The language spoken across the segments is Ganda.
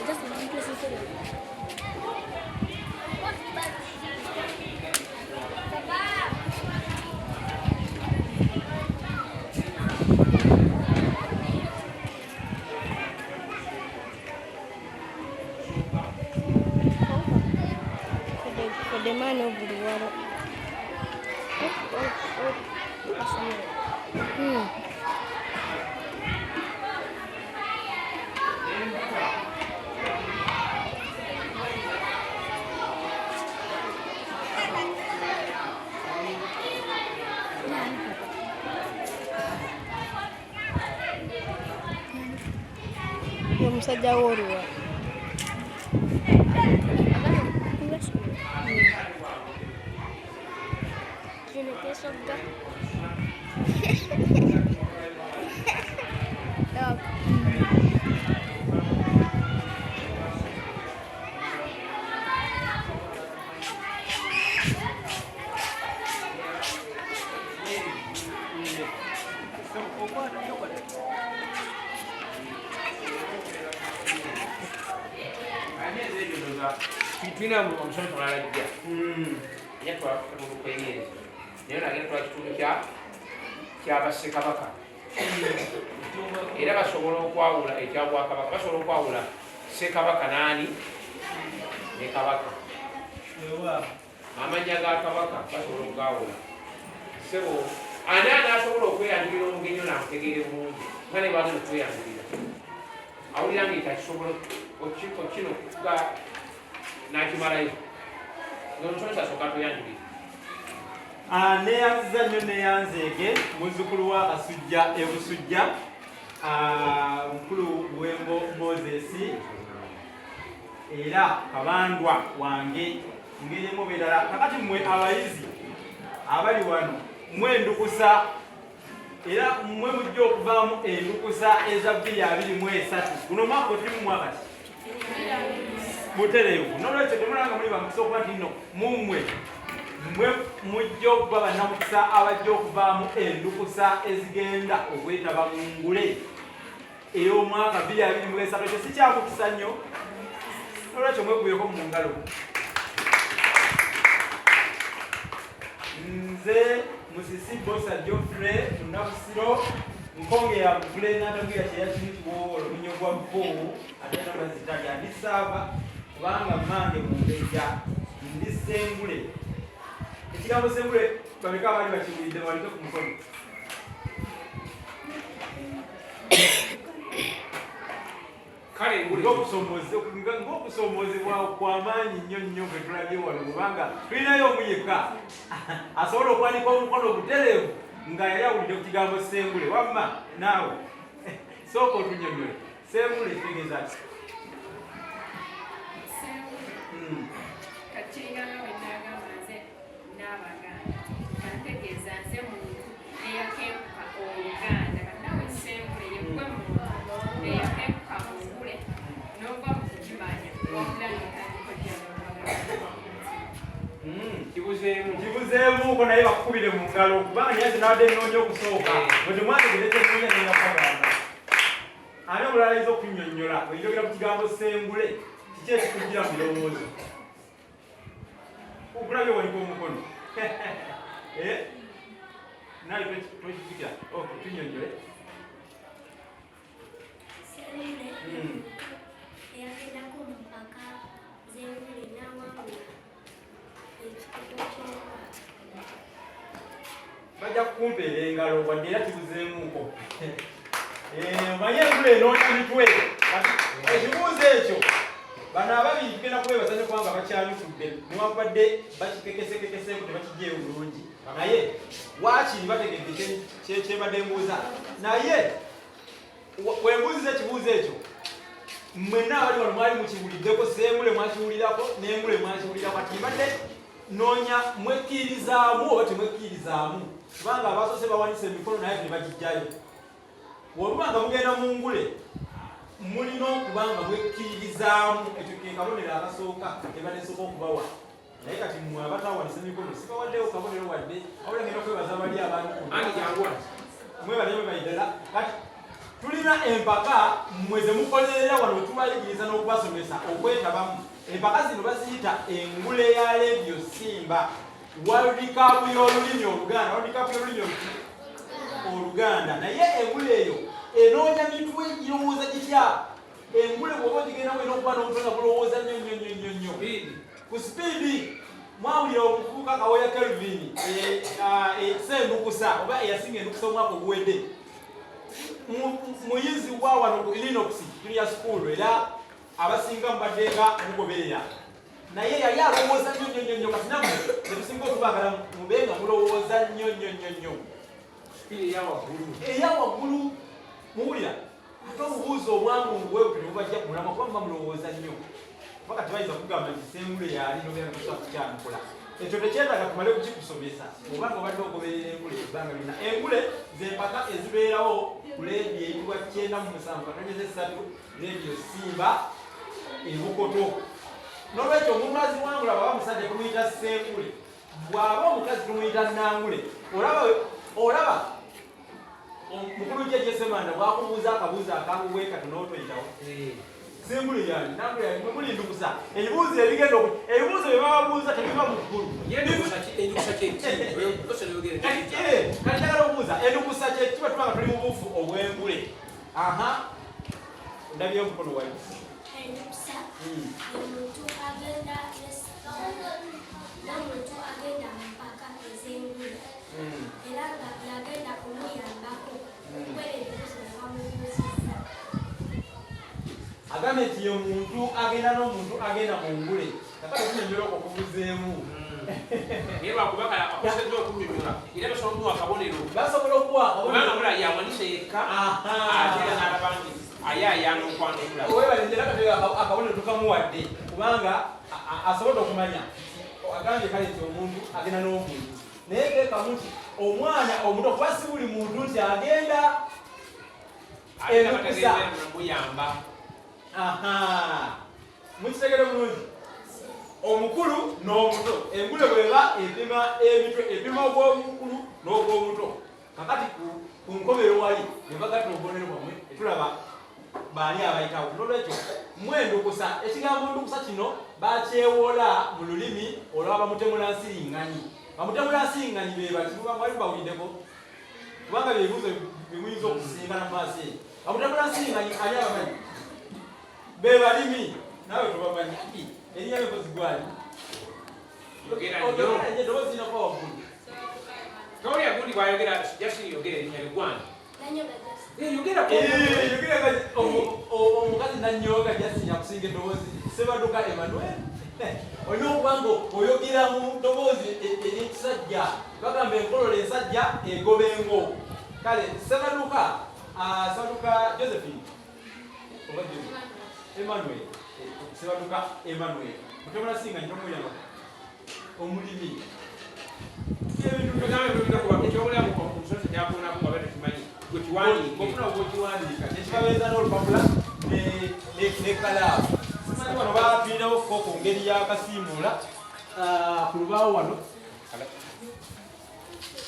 just one place is there. For the man over the water. Musajja w'oluwa Between omusolo tunalajja yatwala kukweyeeza naye nagenda twala kitundu kyabassekabaka era basobola okwawula ekyabwakabaka basobola okwawula ssekabaka naani ne kabaka amanya ga kabaka basobola okugawula sebo ani anasobola okweyanjulira omugenyi namutegeere bulungi nga ne bagenda okweyanjulira awulira ngaetakisobola kino kuga nakimalayo ng'omusomesa asooka tuyanjulire neyanziza nnyo neyanzeege muzzukulu wa kasujja ebusujja mukulu Bwembo Moses era kabandwa wange ngerimu birala kakati mmwe abayizi abali wano mmwe Endukusa era mmwe mujja okuvaamu endukusa eza 2023 guno mwaka otirimu mwakati mutereevu nolwekyo temulanga muli bamukisa okuba nti nno mumwe mujja okuba bannamukisa abajja okuvaamu endukusa ezigenda okwetaba mu ngule ey'omwaka 2023 ekyo si kyakukisa nnyo nolwekyo mweguyeko mu ngalo. Nze Musisi Bosa Geoffrey Tunabusiro nkongera mugule n'atambira kyeyakiyitibwa oluminyo gwa mpuuwu ate nabazita lyandisaba kubanga mmange mungeja ndi Ssengule. Ekigambo Ssengule bameka abali bakiwulidde balite ku mukono. kale ng'okusoomozebwa kw'amaanyi nnyo nnyo bwe tulabye wano kubanga tulinayo omu yekka asobola okwanika omukono obutereevu nga yali awulidde ku kigambo Ssengule. Wamma naawe sooka otunnyonnyole Ssengule kitegeeza ki? Kakirigana we nagamba nze n'Abaganda kantegeeza nze muntu eyakeepuka Oluganda kanawe Ssengule yegwe muntu eyakeepuka mu ngule n'ova mu kukimanya wabula n'etandiko kibuzeemuuko naye bakukubire mu ngalo kubanga niyazi nawadde ennoonya okusooka bwe mwategereza ennoonya nengakabanga ani omulala ayinza okunnyonnyola bwenjogera ku kigambo Ssengule kiki ekikugira mu birowoozo? Okulabye waliko omukono naye twekijjukira tunnyonnyole. Yagendako mupaka z'engule n'awangula ekikuta ky'omwaka. Bajja kukumpeera engalo wadde era kibuzeemuuko. Omanye engule enoonya mitwe ekibuuzo ekyo bano ababiri tugenda kubeebazanya kubanga bakyabifudde newankubadde bakikekesekekeseeko tebakiggyeeyo bulungi naye waakiri bategedde kyebadde mbuuza naye bwembuuziza ekibuuzo ekyo mwenna abali wano mwali mukiwuliddeko Ssengule mwakiwulirako n'engule mwakiwulirako ati mbadde noonya mwekkirizaamu oba temwekkirizaamu kubanga abasoose bawanise emikono naye tebagiggyayo. Bw'oluba nga mugenda mu ngule mulina okuba nga mwekkirizaamu ekyo ke kabonero akasooka kebanesooka okubawa naye kati mmwe abatawanisa emikono sibawaddeyo kabonero wadde awula ngenda kwebaza bali abantu mwebaleme baidala kati tulina empaka mweze mukolerera wano tubayigiriza n'okubasomesa okwetabamu. Empaka zino baziyita engule ya Radio Simba, World Cup y'olulimi Oluganda, World Cup y'olulimi Oluganda. Naye engule eyo enoonya mitwe girowooza gitya. Engule bw'oba ogigenda wena okuba n'omutoza kulowooza nnyo ku sipiidi. Mwawulira omuvubuka Kawoya Kelvin Endukusa oba eyasinga Endukusa omwaka oguwedde, muyizi wa wano ku Linux Junior School, era abasinga mubaddenga mugoberera. Naye yali alowooza nnyo kati nammwe tetusinga okubagala mubenga mulowooza nnyo eya waggulu. Muwulira ate obubuuza obwangu bwebutyo bubajja kumulama kuba muba mulowooza nnyo. Paka tebayinza kugamba nti sengule yali nobeera musobola kukyanukula. Ekyo tekyetaaga tumale kukikusomesa obanga obadde ogoberera engule ebbanga lyonna. Engule z'empaka ezibeerawo ku leediyo eyitibwa 97.3 Radio Simba Ebukoto. N'olwekyo omuntu aziwangula bwaba musajja tumuyita sengule, bw'aba omukazi tumuyita nnangule. Olaba mukulu Jesemanda bw'akubuuza akabuuzo akanguweeka tunootweyitawo sengule yani nangule yani muli Endukusa. Ebibuuzo ebigenda ebibuuzo bye bababuuza tebiva mu ggulu. Kati njagala okubuuza Endukusa kye kiba tubanga tuli mu buufu obw'engule. Ndabye omukono wayi. Endukusa omuntu agenda n'omuntu agenda mu mpaka ez'engule era nga yagenda kumuyambako okukola ebibuuzo bye bamubuuzizza. Agambye nti omuntu agenda n'omuntu agenda mu ngule. Kakati tunyonyola okubuzeemu. Naye bakubaka akosedde okunyonyola era basobola okuwa akabonero. Basobola okuwa akabonero. Kubanga mula yawanise yekka ate era n'alaba nti ayaayaana okwanukula. Webalengera kati akabonero tukamuwadde kubanga asobodde okumanya. Agambye kale nti omuntu agenda n'omuntu. Naye teekamu nti omwana omuto kuba si buli muntu nti agenda Endukusa muyamba. Mukitegere bulungi. Omukulu n'omuto. Engule bweba epima emitwe, epima ogw'omukulu n'ogw'omuto. Kakati ku nkomero wali ne bagatta obubonero bwamwe etulaba baani abayitawo. N'olwekyo mu Endukusa, ekigambo Endukusa kino bakyewola mu lulimi olwa bamutemulansiringanyi. Bamutemulansiringanyi be bati mwali bawuliddeko kubanga byebibuuzo bimuyinza okusingana mu maaso eyo. Bamutemulansiringanyi ani abamanyi? Be balimi nawe tubamanyi erinnya lyokozi gwali ogeranedoboozi nako waggulu. Towulira gundi bw'ayogera Justin yogera erinnya ligwani. Omukazi Nannyoga Justin yakusinga eddoboozi Ssebaduka Emmanuel. Olina okuba nga oyogera mu ddoboozi ery'ekisajja. Bagamba enkolola ensajja egoba engo. Kale Ssebaduka Josephine oba Emmanuel, Ssebaduka Emmanuel. Mutemulansiringanyi tomuyamba omulimi. Ebintu ekyobulamu omusozi gyakubonaku nga bete kimanyi gwekiwandiika gwekiwandiika nekibabeeza n'olupapula ne kalaamu. Simanyi wano baatwirawo ku ngeri y'akasiimuula ku lubaawo wano.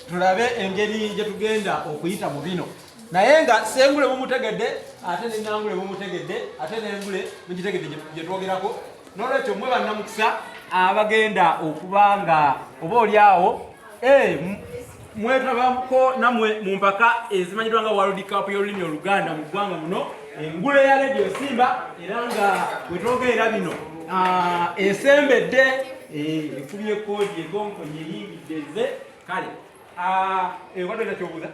Tulabe engeri gye tugenda okuyita mu bino. Naye nga sengule mumutegedde ate n'ennangule mumutegedde ate n'engule mugitegedde gye twogerako. N'olwekyo mmwe bannamukisa abagenda okuba nga oba oli awo mwetabako nammwe mu mpaka ezimanyiddwa nga World Cup y'olulimi Oluganda mu ggwanga muno, engule ya Radio Simba, era nga bwe twogerera bino esembedde ekubye koodi egonkonye eyingidde kale watolina kyobuuza.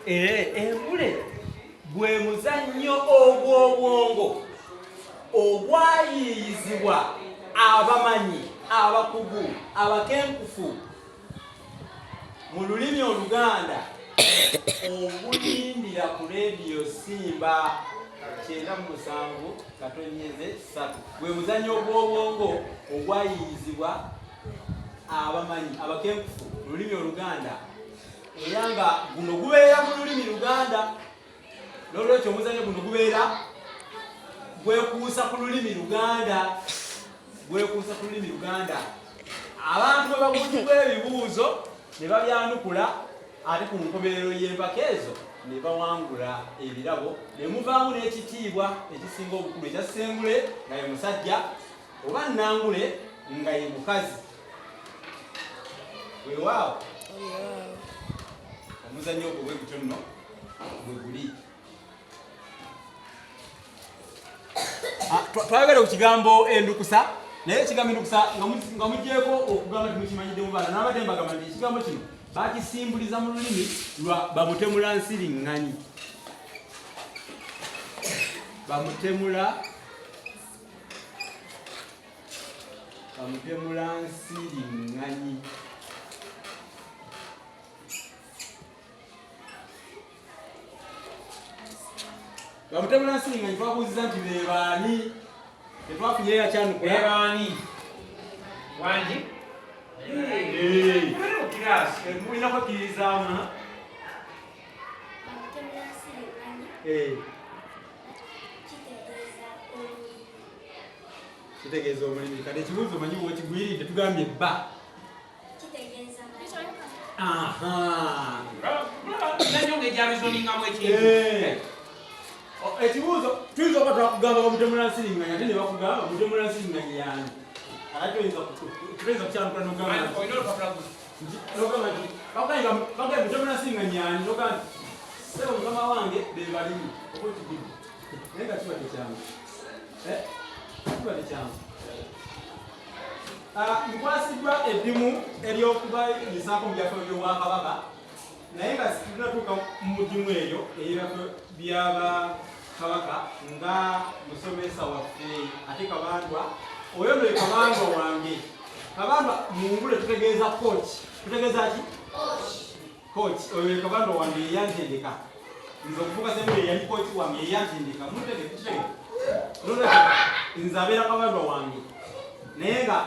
Engule gwe muzannyo ogw'obwongo ogwayiyizibwa abamanyi, abakugu, abakenkufu mu lulimi Oluganda ogulindira ku Radio Simba 97.3. Gwe muzannyo ogw'obwongo ogwayiyizibwa abamanyi, abakenkufu mu lulimi Oluganda era nga guno gubeera mu lulimi Luganda. N'olwekyo omuzannyo guno gubeera gwekuusa ku lulimi Luganda. Abantu bwe babuuzibwa ebibuuzo ne babyanukula ate ku nkomerero y'empaka ezo ne bawangula ebirabo ne muvaamu n'ekitiibwa ekisinga obukulu ekya Ssengule nga ye musajja oba Nnangule nga ye mukazi. Weewaawo omuzannyo ogwo bwe gutyo nno bwe guli. Twagala ku kigambo Endukusa, naye ekigambo Endukusa nga muggyeko okugamba timukimanyidde mu baana n'abadde mbagamba nti ekigambo kino bakisimbuliza mu lulimi lwa bamutemulansiriŋŋanyi. Bamutemulansiriŋŋanyi. Bamutemulansiriŋŋanyi twabuuziza nti be baani, tetwafunye yakyanukula. Be baani? Wangi? Mulina kwakkirizaamu. Kitegeeza omulimi. Kati ekibuuzo omanyi wekigwiridde tugambye bba. Ekibuuzo tuyinza okuba twakugamba bamutemulansiriŋŋanyi ate ne bakugamba bamutemulansiriŋŋanyi y'ani. Ate tuyinza kukyanukula n'ogamba nti bamutemulansiriŋŋanyi y'ani n'ogamba nti ssebo mukama wange be balimi oba ekigimu. Naye nga kiba tekyangu. Kiba tekyangu. Nkwasiddwa eddimu ery'okubayisaako mu byaffe by'Obwakabaka, naye nga tunatuuka mu ddimu eyo ey'ebyaffe by'Abakabaka nga musomesa waffe ate Kabandwa. Oyo nno ye Kabandwa wange. Kabandwa mu ngule tutegeeza kooki. Tutegeeza ki? Kooki. Oyo ye Kabandwa wange ye yantendeka. Nze okuvuga Ssengule yali kooki wange ye yantendeka. Mutegeke. Nze abeera Kabandwa wange. Naye nga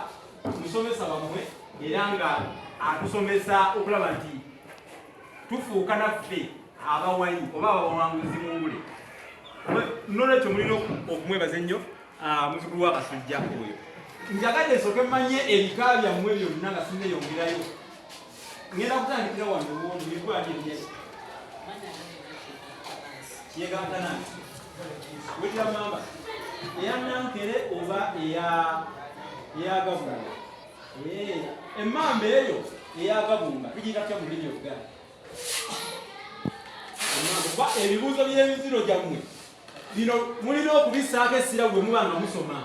musomesa bamwe era nga atusomesa okulaba nti tufuuka naffe abawanyi oba abawanguzi mu ngule. Nolwekyo mulina okumwebaza ennyo muzzukulu wa Kasujja oyo. Njagadde nsooke mmanye ebika byammwe byonna nga sinneeyongerayo. Ngenda kutandikira wano omuyigwali erinnya Kyegantanansi. Wetira mamba eya Nankere oba eyagabunga. Emmamba eyo eyagabunga tugiyita tutya mu lulimi Oluganda? Kuba ebibuuzo by'emiziro gyammwe bino mulina okubisaako essira bwe muba nga musoma.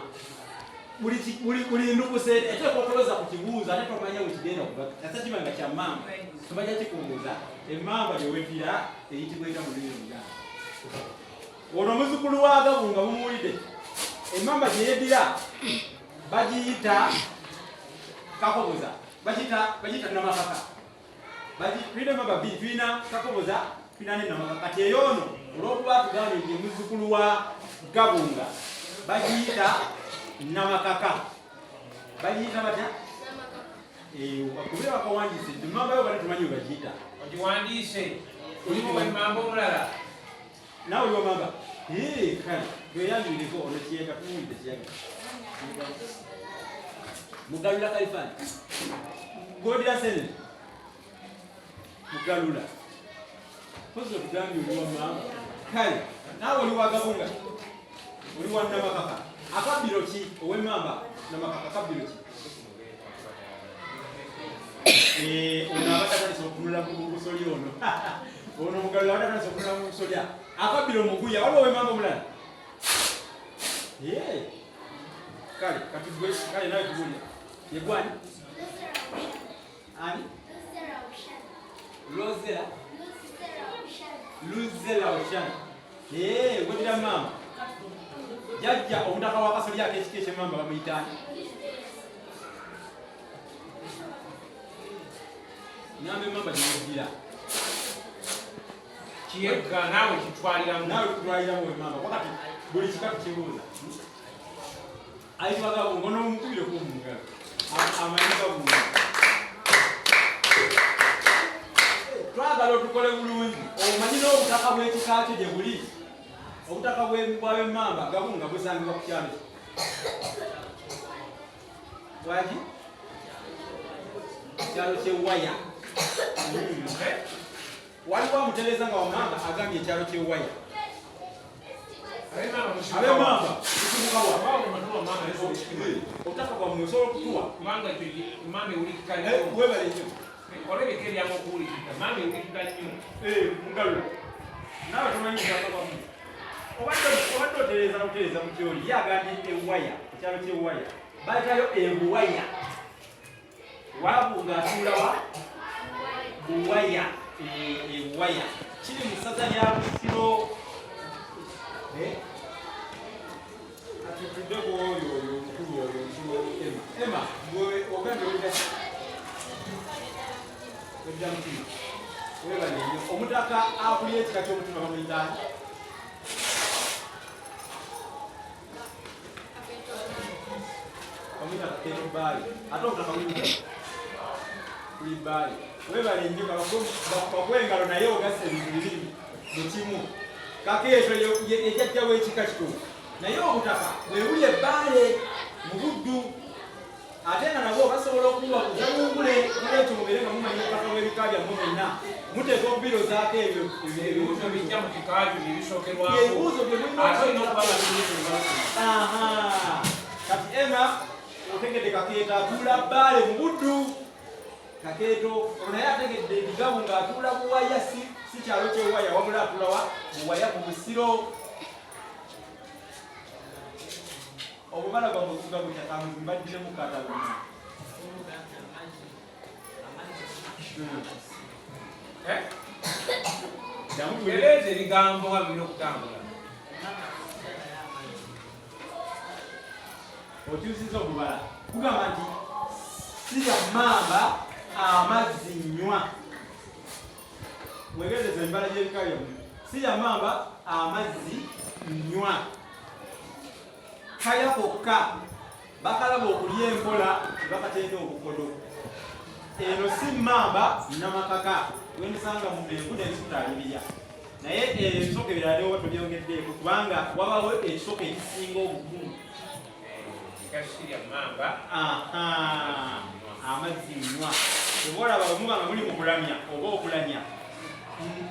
Buli ndukuse eteekwa okuloza ku kibuuzo ate tomanya we kigenda kuba. Kasa kiba nga kya mmamba tobajja kikunguza. Emmamba gyewedira eyitibwa etya mu lulimi Oluganda? Ono muzzukulu wa Gabunga mumuwulidde. Emmamba gye yeddira bagiyita Kakoboza, bagiyita Namakaka. Tulina emmamba bbiri, tulina Kakoboza, tulina ne Namakaka. Kati eyo ono olw'okuba tugambye nti muzzukulu wa Gabunga bagiyita Namakaka. Bagiyita batya? Kubira bakawandiise emmamba yo bali tumanyi we bagiyita. Ogiwandiise. Olimu emmamba omulala. Nawe oliwo mamba? Kale tweyanjulireko ono Kiyenga tumuwulidde Kiyenga. Mugalula Kalifani. Godira Sene. Mugalula. Pozo tugambye oli wa mamba. Kale nawe oli wa Gabunga. Oli wa Namakaka. Akabbiro ki ow'emmamba Namakaka akabbiro ki? Ono abadde atandise okunula mu busoli ono. Ono Mugalula abadde atandise okunula mu busolya. Akabbiro muguya waliwo ow'emmamba omulala? Kale kale nawe tugulya. Yegwani? Ani? Luzera Oshana. Wetira mamba. Jajja omutaka wa Kasolya ak'ekika eky'emmamba bamuyitaani? Nambe emmamba gyeweddira. Kiyegga naawe kitwaliramu. Naawe kitwaliramu emmamba. Wakati buli kika tukibuuza. Ayitibwa Gabunga onomukubire ku mungalo. Amanyi Gabunga. Twagala otukole bulungi. Omanyi n'obutaka bw'ekika kyo gye buli. Obutaka bw'emmamba Gabunga busangibwa ku kyalo. Waki? Kyalo ky'Ewaya. waliwo amutereeza nga wamanga agambye ekyalo ky'ewaya abemamba obutaka bwammwe osobola okutuwa webale nnyo olebeka ebyangu okuwulikika mama ewulikika nnyo mugalula naawe tomanyi obutaka bwammwe obadde otereeza mu kyoli ye agambye ewaya ekyalo ky'ewaya bayitayo ebuwaya wabu ng'atuulawa buwaya ewaya kiri mu ssaza lya Busiro atutuddeko oyo omukulu oyo Emma ogambye odda mutima webale nnyo omutaka akulya ekika ky'omutima bamuyitaani bamuyita kakeeto bbaali ate omutaka kuli bbaali webale nnyo bakuwa engalo naye ogassa ebintu bibiri mu kimu kakeeto ejjajjawo ekika kituufu naye obutaka bwebuli ebbaale mu buddu ate nga nabwo basobola okubakuza mungule mulekyo mubere nga mumanyi obutaka bw'ebika byammwe byonna muteeka obubiro zaako ebyo ebibuuzo bijja mu kikaaju byebisookerwako kati Emma otegedde kakeeto atuula bbaale mu buddu kakeeto naye ategedde ebigabu ng'atuula buwaya si kyalo ky'ewaya wabula atuulawa buwaya mu Busiro obubala bwabwe kuga butakamuzi mbaddiremu katalo Eleeza ebigambo nga birina okutambula okyusiza obubala kugamba nti siya mamba amazzi nnywa mwegereza embala gy'ebika byammwe siya mamba amazzi nnywa kaya kokka bakalaba okulya empola tebakateeka obukodo eno si mamba namakaka wendisanga mu mengu nebisutaalibirya naye ebisooka ebirala newa tobyongeddeeko kubanga wabawo ekisooka ekisinga obugumu amazzi nnywa obaolaba bwemuba nga muli mu kulamya oba okulamya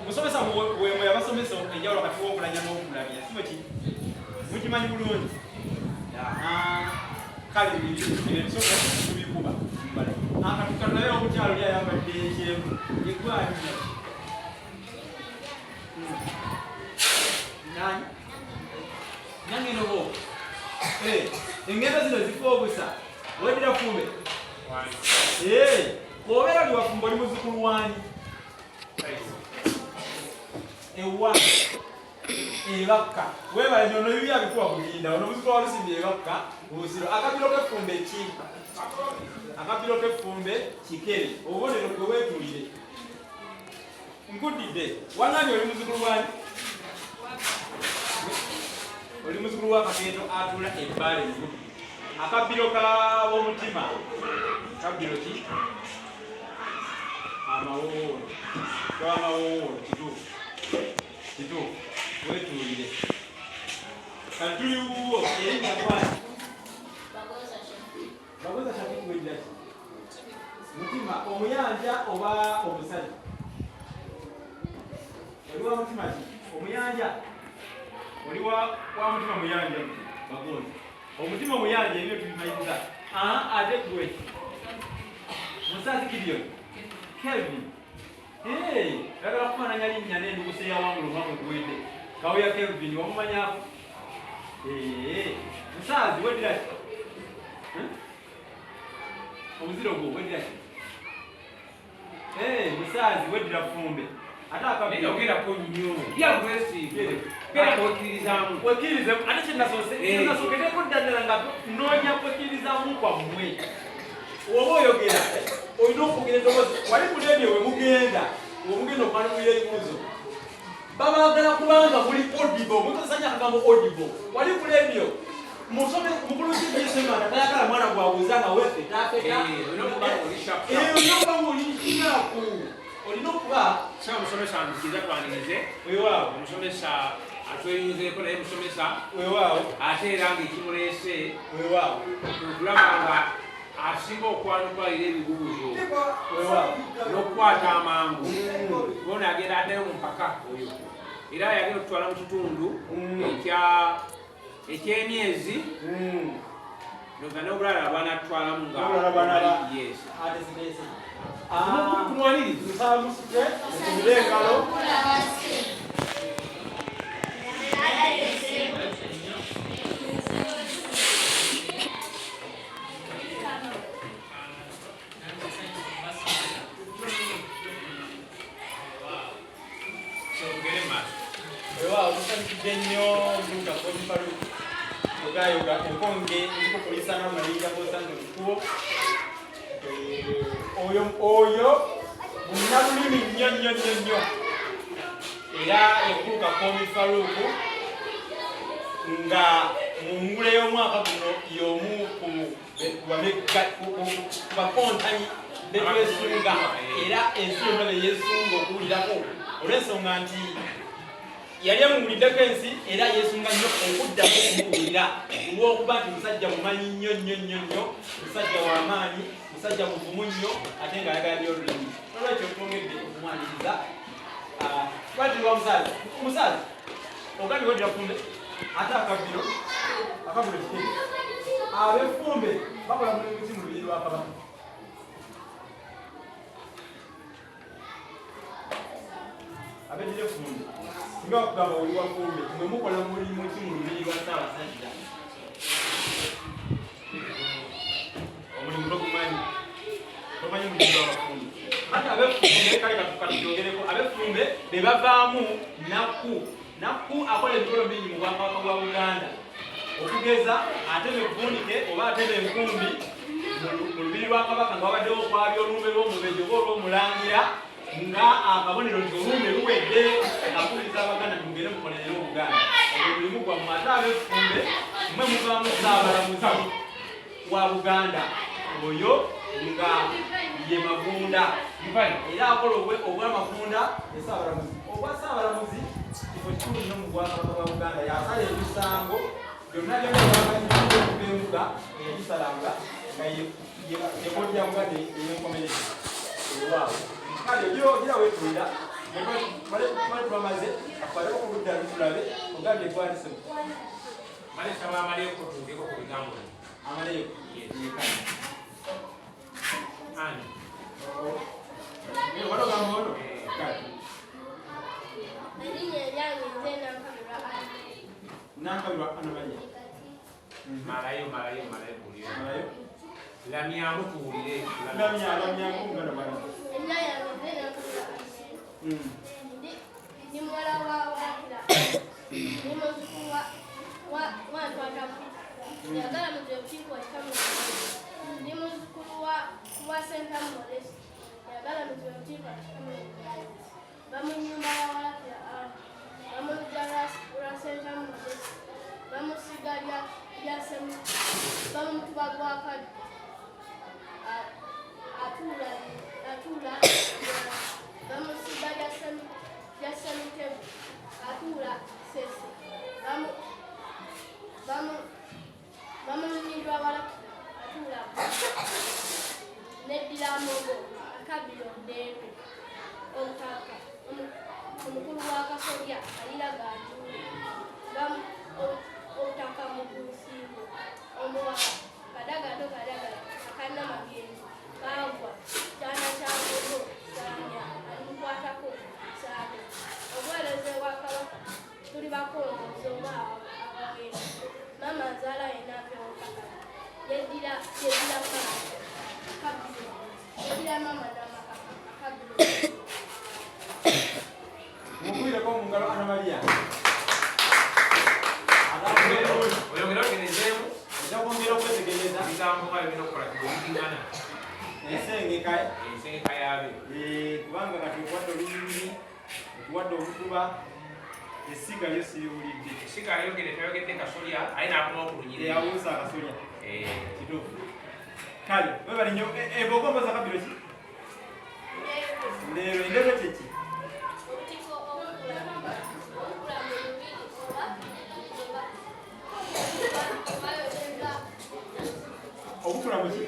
omusomesa bwemwe yabasomesa enjawulo kati w'okulanya n'okulamya sibo ki mukimanyi bulungi kale ebisooka tubikuba akatukano naye omukyalo ly ayambadde ekyenvu yegwanya nange nobo engendo zino zifa obusa wedira fumbe obeera oli wafumba oli muzukulu wani ewa ebakka webale nyono bibi abikuwa kulinda ono muzukulu wa Lusimbi ebakka Busiro akabiro k'effumbe ki akabiro k'effumbe kikere obubonero bwe weetulire nkudidde wangani oli muzukulu wani oli muzukulu wa Kakeeto atula ebbaale mu akabiro k'omutima kabiro ki amawoolo twamawoolo kituufu weetulire kati tuli wuwo erinnya kwani bagoza shakikuwejjaki mutima omuyanja oba omusajja oli wa mutima ki omuyanja oli wa mutima muyanja bagoza omutima omuyanja ebyo tubimanyiza ate gwe musazi Gideon Kelvin yagala kufaananya linnya n'Endukusa eyawangula omwaka oguwedde Kaweya Kelvin wamumanyako musazi weddira ki omuziro gwo weddira ki musazi weddira fumbe ate akaogerako nnyo yakwesiigewekkirizamu ate kyenasookedeko ddadala nga noonya kwekkirizamu kwammwe oba oyogera olina okugera eddoboozi wali muleebye we mugenda omugenda okumanukira ebibuuzo babaagala kubanga muli audible mukozesanya akagambo audible wali muleebyo mukulu kibisemana tayagala mwana gwabuuza nga wefe tafeolina olishaku olina okuba musomesa nkiza twanirize weewaawo omusomesa atweyunzeko naye musomesa weewaawo ate era nga ekimuleese weewaawo okulaba nga asinga okwanukwaira ebibuuzo n'okukwata amangu bona agenda addayo mu mpaka oyo era yagenda okutwala mu kitundu eky'emyezi noga n'obulala abanatwalamu Yoga enkonge ezikukulisa n'amayinja g'osanga ekikubo oyo munnabulimi nnyo era ekuuka Koomi Faruuku nga mu ngule y'omwaka guno y'omu ku bakontanyi betwesunga era ensi yonna beyesunga okuwulirako olw'ensonga nti yali amuwuliddeko ensi era yeesunga nnyo okuddamu okumuwulira olw'okuba nti musajja mumanyi nnyo musajja w'amaanyi musajja muvumu nnyo ate ng'ayagala nnyo olulimi olwekyo twongedde okumwaniriza twatirwa omusaza ogambye wedira fumbe ate akabiro kikere ab'effumbe bakola mulimu ki mu lubiri lwa Kabaka abedire fumbe nga okugamba oli wa fumbe mwe mukola mulimu ki mu lubiri lwa Ssaabasajja omulimu togumanyi tomanyi mulimu lw'abafumbe ate ab'effumbe kale katukyongereko ab'effumbe be bavaamu nakku akola emikolo mingi mu Bwakabaka bwa Buganda okugeza atebe evvundike oba atebe enkumbi mu lubiri lwa Kabaka nga wabaddewo okwabya olumbe lw'omubejo oba olw'omulangira nga akabonero nti olumbe luwedde akubiriza Abaganda mugende mukolerere Obuganda ogwo mulimu gwammwe ate ab'effumbe mmwe muvaamu Ssaabalamuzi wa Buganda oyo nga ye Mavunda era akola obw'Amavunda Ssaabalamuzi obwa Ssaabalamuzi kifo kikulu nnyo mu Bwakabaka bwa Buganda yasala emisango byonna byonnabyonnaokubenguka eyagisalanga nga yekoodi ya Buganda ey'enkomerero ewaawo kale gira weetulira twamaze akwateko ku ludda lutulabe ogambye etwalisemu malesaba amaleko tugeko ku bigambo amaleko ani walogamba ono Nankabirwa Anamanya malayo bulira lamyamu tuwulire lamyamu ngana bana ni mwala wa wakira ni muzukuru wa twatamu yagala mutwe kiko kitamu ni muzukuru wa Senta Modest yagala mutwe kiko kitamu bamunyumba ya wakira bamujala ura Senta Modest bamusigalya ya semu bamutubagwa kadi atula bamusigalya semu tebu atula sese bamunyumba wala atula neddira amogo akabiro ndebe omutaka omukulu wa Kasolya aliraga atula otaka mukunsingo omuwaka kadagato akalina magenzi kagwa kyana kyagogo sanya alimukwatako saabe obwereze bwa Kabaka tuli bakongozi oba abagenda mama azaala yenapewokaka yeddira kabiro yeddira mama namakaka kabiro mukuireko mu ngalo Anamalia oyongera ogenezeemu ekyokongera okwetegereza bigambo nga bibina okukola kibwebitingana ensengeka yabe kubanga nga tuwadde olulimi tuwadde obutuba esiga lyo siriwulidde esiga tayogedde Kasolya aye nakoma okulunyirira awuusa Kasolya kituufu kale webali nnyo ebogomboza kabiro ki leero endebe kyeki obukula muki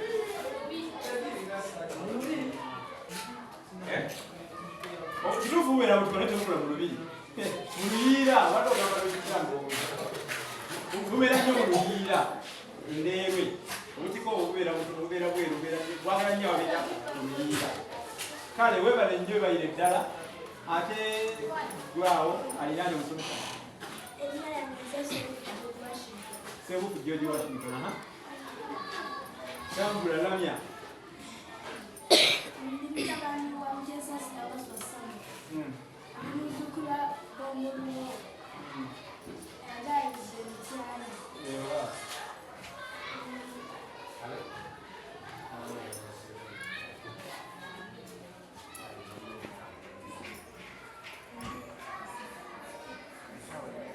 kubeera mu tukono temukula mu lubiri mu luyiira wadde ogamba lwekitambo lubeera nnyo mu luyiira ndeewe obutiko obubeera bubeera bweru wagala nnyo abeera mu luyiira kale webale nnyo webayire ddala ate gwawo alinaane omusomesa sebufu George Washington tambula lamya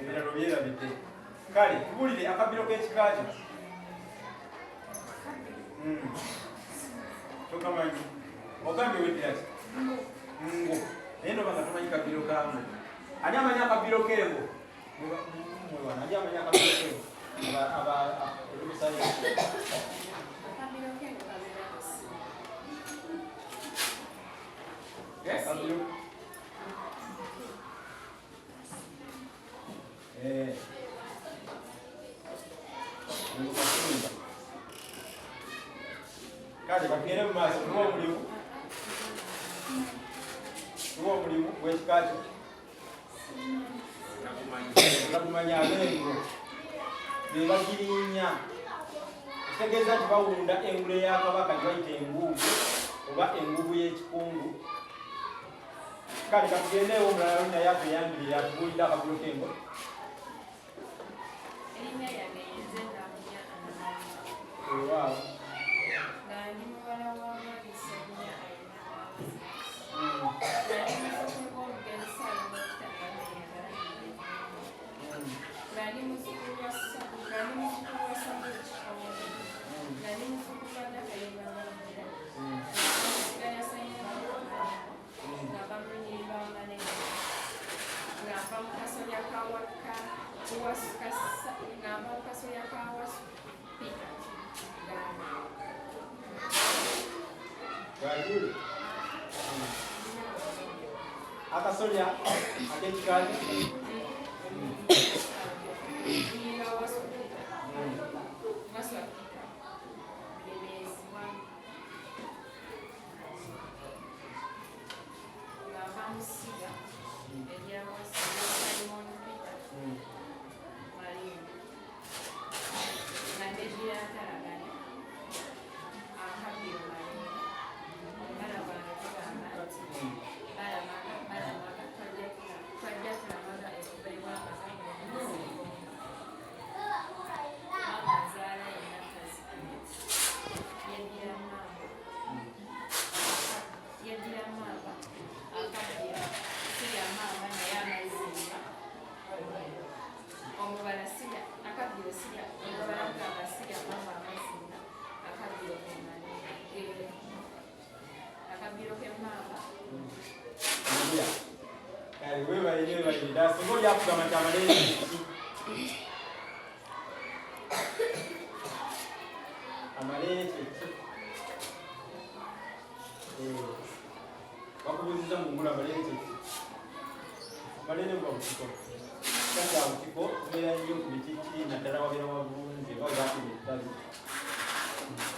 ebiralo byerabidde kale tubulire akabiro k'ekikaajo tokamanyi ogambye weddiraki ngo naye noba nga tomanyi kabiro kango ani amanyi akabiro kengo mwewana ani amanyi akabiro kengo ebimusayo kale bagere mu maaso tuwa omulimu gw'ekikakyo nakumanya abengo bebagirinya ekitegeeza nti bawunda engule ya kabaka gibayita engubu oba engubu y'ekikungu kale katugendeewo omulala naye atuyambire atubuulira akagulu kengo waaw akasolya ak'ekikaajo bakubuuziza mungula amalere malere bwa butiko kanda butiko kubeera nnyo ku bitiki naddala wabeera wabunzi oba gakuba ettabi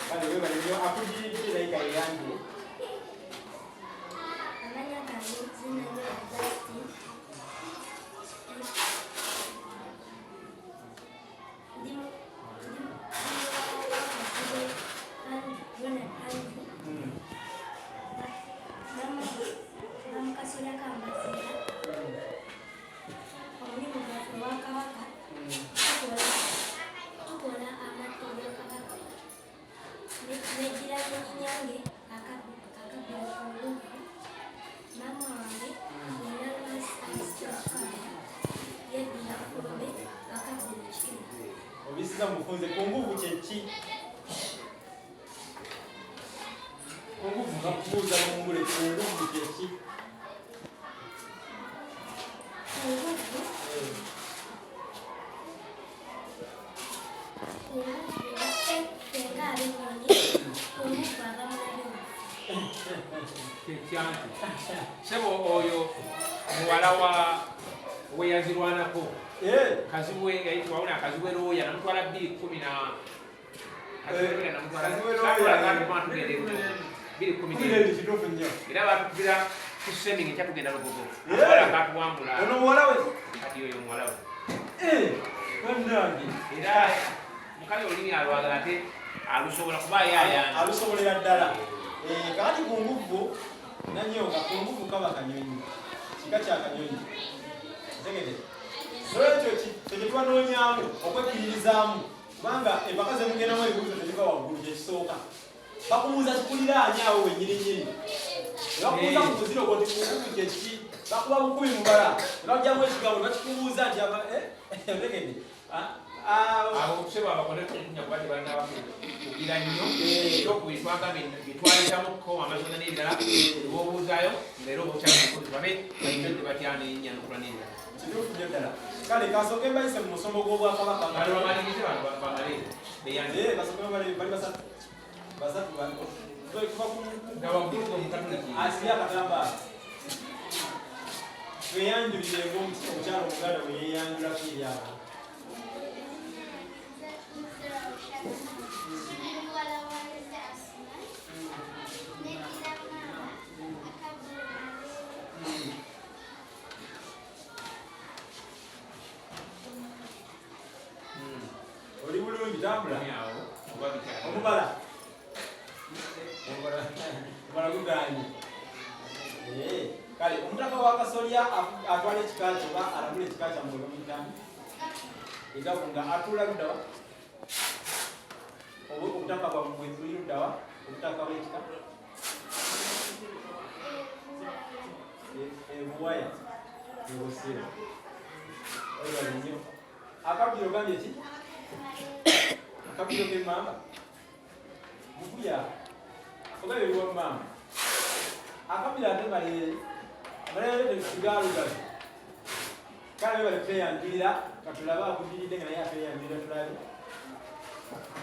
kale webale nnyo akujiridde naye kayeyambye amanya gange zinanyo Agustin obisiza mufunze kunguvu kyeki kunguvu ngakubuuza mungule kunguvu kyeki Kyanti. Sebo oyo muwala wa weyazirwanako. Kaziwe yayitibwa wona Kaziwe Roya namutwala 2010 na Kaziwe namutwala 2010 era batubira ku sending ekyatugenda Lugogo. Wala katuwambula. Ono muwala we? Kati oyo muwala we. Bannange. Era mukali olini alwagala ate alusobola kuba yayana. Alusobolera ddala. Kati ku nguvu nanyoga ku nguvu kaba kanyonyi. Kika kya kanyonyi. Tegede. Ekyo kyetwanoonyaamu okwekkiririzaamu kubanga empaka ze mugendamu ebibuuzo tebiva waggulu kyekisooka. Bakubuuza kikulira ani awo wennyininyini. Bakubuuza ku buziro koti ku nguvu kyeki. Bakuba bukumi mubala. Nebagyamu ekigambo bakikubuuza nti tegede. Abo kuseba abakonde kunya kubati bana bakubira nnyo ekyokubitwaga bitwalitamu ko amazina n'ebirala eboobuuzaayo ng'era obukyakulu babe bayinjodde batya n'enyanukula n'ebirala. Kituufu nnyo ddala. Kale kasooke mbayise mu musomo gw'Obwakabaka. Bali bamalirize bano bamale beyanze. Kasooke bali basatu. Basatu bano. Nga waggulu Omukatoliki. Asiya akatambaala. Tweyanjulire ng'omukyalo Omuganda bwe yeeyanjulako eri abantu. Oli bulungi tambula. Omubala. Omubala gugaanye. Kale omutaka wa Kasolya atwala ekika kyo oba alagula ekika kya Mwoyo Omutamu. Egavu nga atuula ludda wa? Obutaka bwammwe tuli ludda wa? Obutaka bw'ekika? Ebuwaya. Ebusiro. Oyibale nnyo. Akabiro gambye ki? Akabiro k'emmamba? Mukuya. Ogabe ebiwa mmamba. Akabiro ate malere. Amalere tegaalugabe. Kale bale tweyanjulira katulabe akujiridde nga naye atweyanjulira tulabe.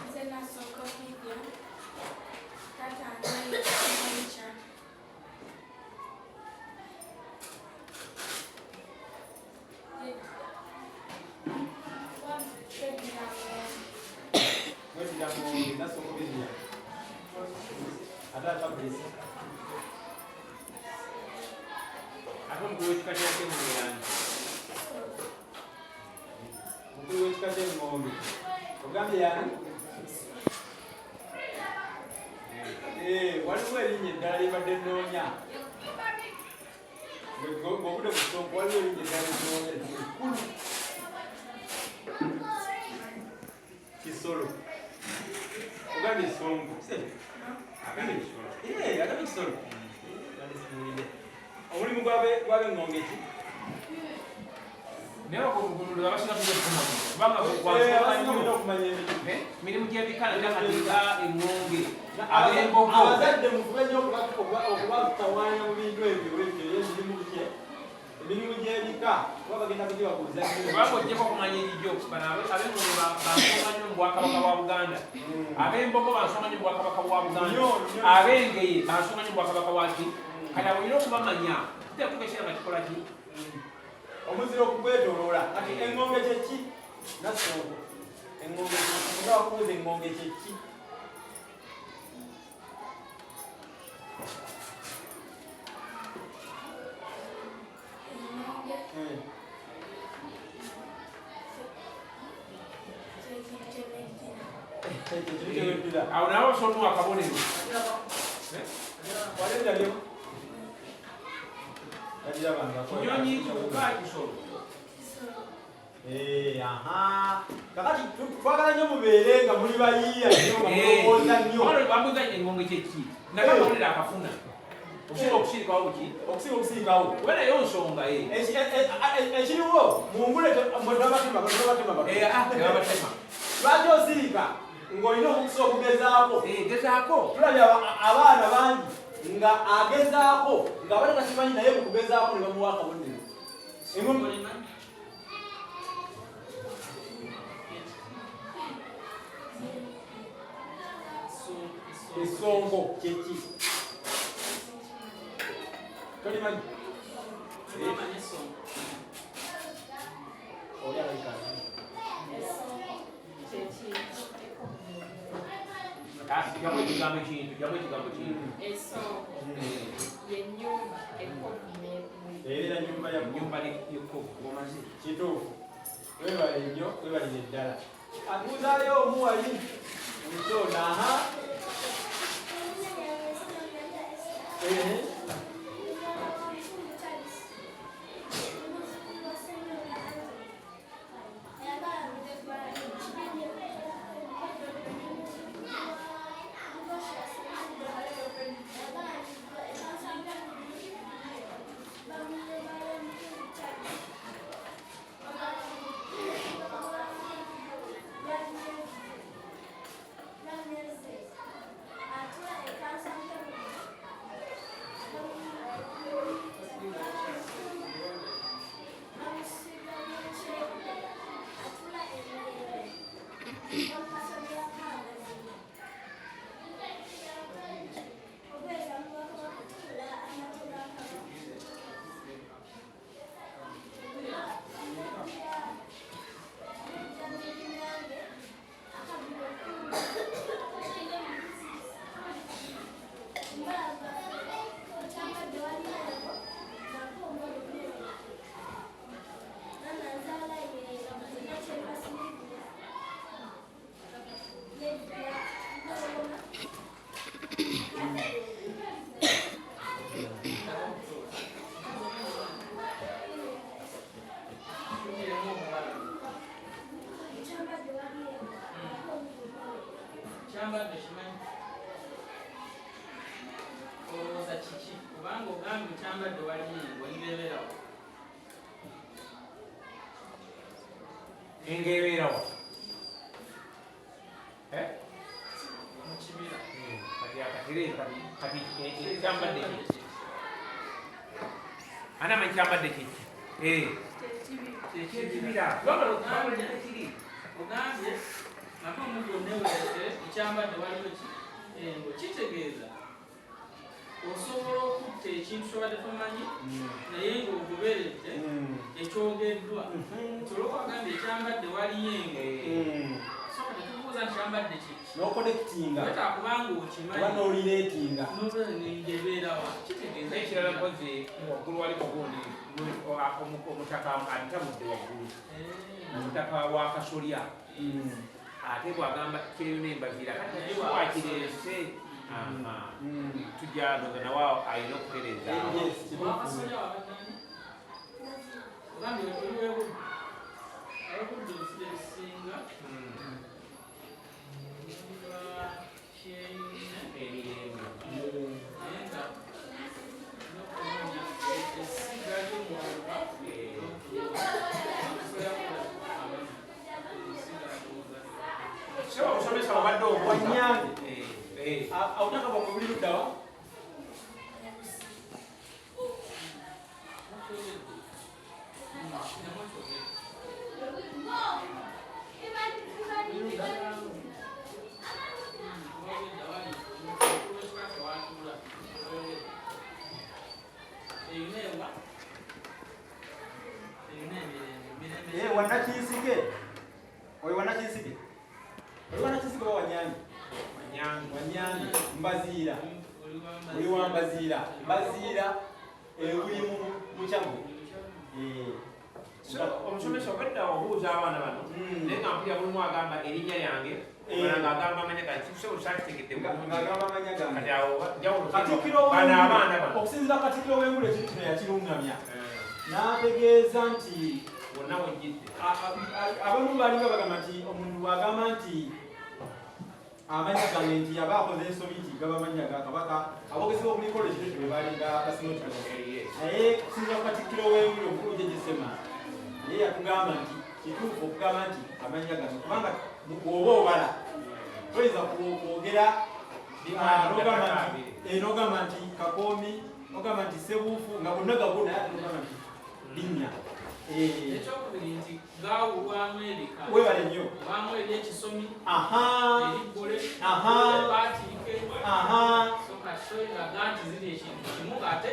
Nze nasooka okuyigya tatangayo ekya Mukulu w'ekika ky'Engombe. Ogambye yani? Waliwo erinnya eddala libadde nnoonya. Ng'obudde ku Sonko waliwo erinnya eddala nnoonya ekkulu. Kisolo. Ogambye Sonko. Agambye Kisolo. Agambye Kisolo. Omulimu gw'Ab'Engonge ki? naye okugulula basina kukumanya kubanga mirimu gy'ebikala gyakatinga Engonge ab'Embogo abazadde mufube nnyo okubatawaanya mu bintu ebyo emirimu gy'ebika kuba bagenda kugibabuuza kubanga ojjeko okumanya erijjo ab'Engonge bansoma nnyo mu Bwakabaka bwa Buganda ab'Embogo bansoma nnyo mu Bwakabaka bwa Buganda ab'Engeye bansoma nnyo mu Bwakabaka bwaki kati abo olina okubamanya tutekukesera nga kikola ki omuzira okugwetooloola kati Engonge kyeki Nasongo Engonge nga wakubuuza Engonge kyeki awo nawe osobola akabonero kinyonyi kibuka kisolo kakati twagala nnyo mubeere nga muli bayiiya nnyo nga mulowooza nnyo babuuza Engonge kyeki nakabonero akafuna okusinga okusirikawo buki okusinga okusirikawo kuba nayo nsonga ekiriwo mungule mwebabatema lwaki osirika ng'olina omukisa okugezaako gezaako tulabye abaana bangi nga agezaako nga bali kasimanyi naye mu kugezaako ne bamuwa akabonero esongo kyeki Tolimanyi? Oli alayikazi. Jamu ekigambo kintu. Ensonga y'ennyumba ekkovu. Era nyumba ya Ennyumba y'ekkovu omaze. kituufu. Webale nnyo, webalire ddala. Atuuzaayo omuwali mukyona aha. Engebeerawo. Mukibira. Kati ekyambadde kiki? Ani amanyi kyambadde kiki? Ekibira. Ogambye nako omuntu onewulete ekyambadde waliwo engo kitegeeza osobola okutta ekintu kyobadde tomanyi naye ng'ogoberedde ekyogeddwa nti olwokwagambye ekyambadde waliyo engo soka tetubuuza nti kyambadde kiki n'okonekitinga weta kubanga okimanyi oba n'olireetinga ngebeerawa kitegeeza ekirala mpozi waggulu wali mugundi omutaka abitamudde waggulu omutaka wa kasolya ate bwagamba kyeyo nembaziira kati wakireese tujja ndoza nawe alina okutereeza wakasolya wabadani ogambye oliwebu abakudde ebisire bisinga emirembe naye nga nokunonya esiga ly'omwoluba so omusomesa obadde Wanyange awutaka bwa mubuli luddawa wanakinsige oyo wanakinsige oba Wanyange Wanyange mbaziira oli wa mbaziira mbaziira uli mukyagwe omusomesa obadde obuuza abaana bano naye nga mpulira mulimu agamba erinnya lyange nga agamba amanya gakisobosakitegedde ng'agamba amanya gange kati awo jawulo Katikkiro bano abaana bano okusinziira Katikkiro w'engulu ekintu kino yakirungamya n'ategeeza nti bonna wejjidde abamu balinga bagamba nti omuntu bw'agamba nti amanya gange nti yaba akoze ensobi nti gaba amanya ga kabaka abogezi b'omuli college kino be balinga basinotiko naye kusinziira ku Katikkiro w'engulu omukulu Jejjesema naye yatugamba nti kituufu okugamba nti amanya gange kubanga bw'oba obala toyinza kwogera n'ogamba nti Kakoomi n'ogamba nti Sebuufu nga bonna gabwo naye ate n'ogamba nti linnya ekyokubiri nti gaawulwamu ebika webale nnyo wamu ebyekisomi eriggole baatirike so kati toyinzaga nti ziri ekintu kimu ate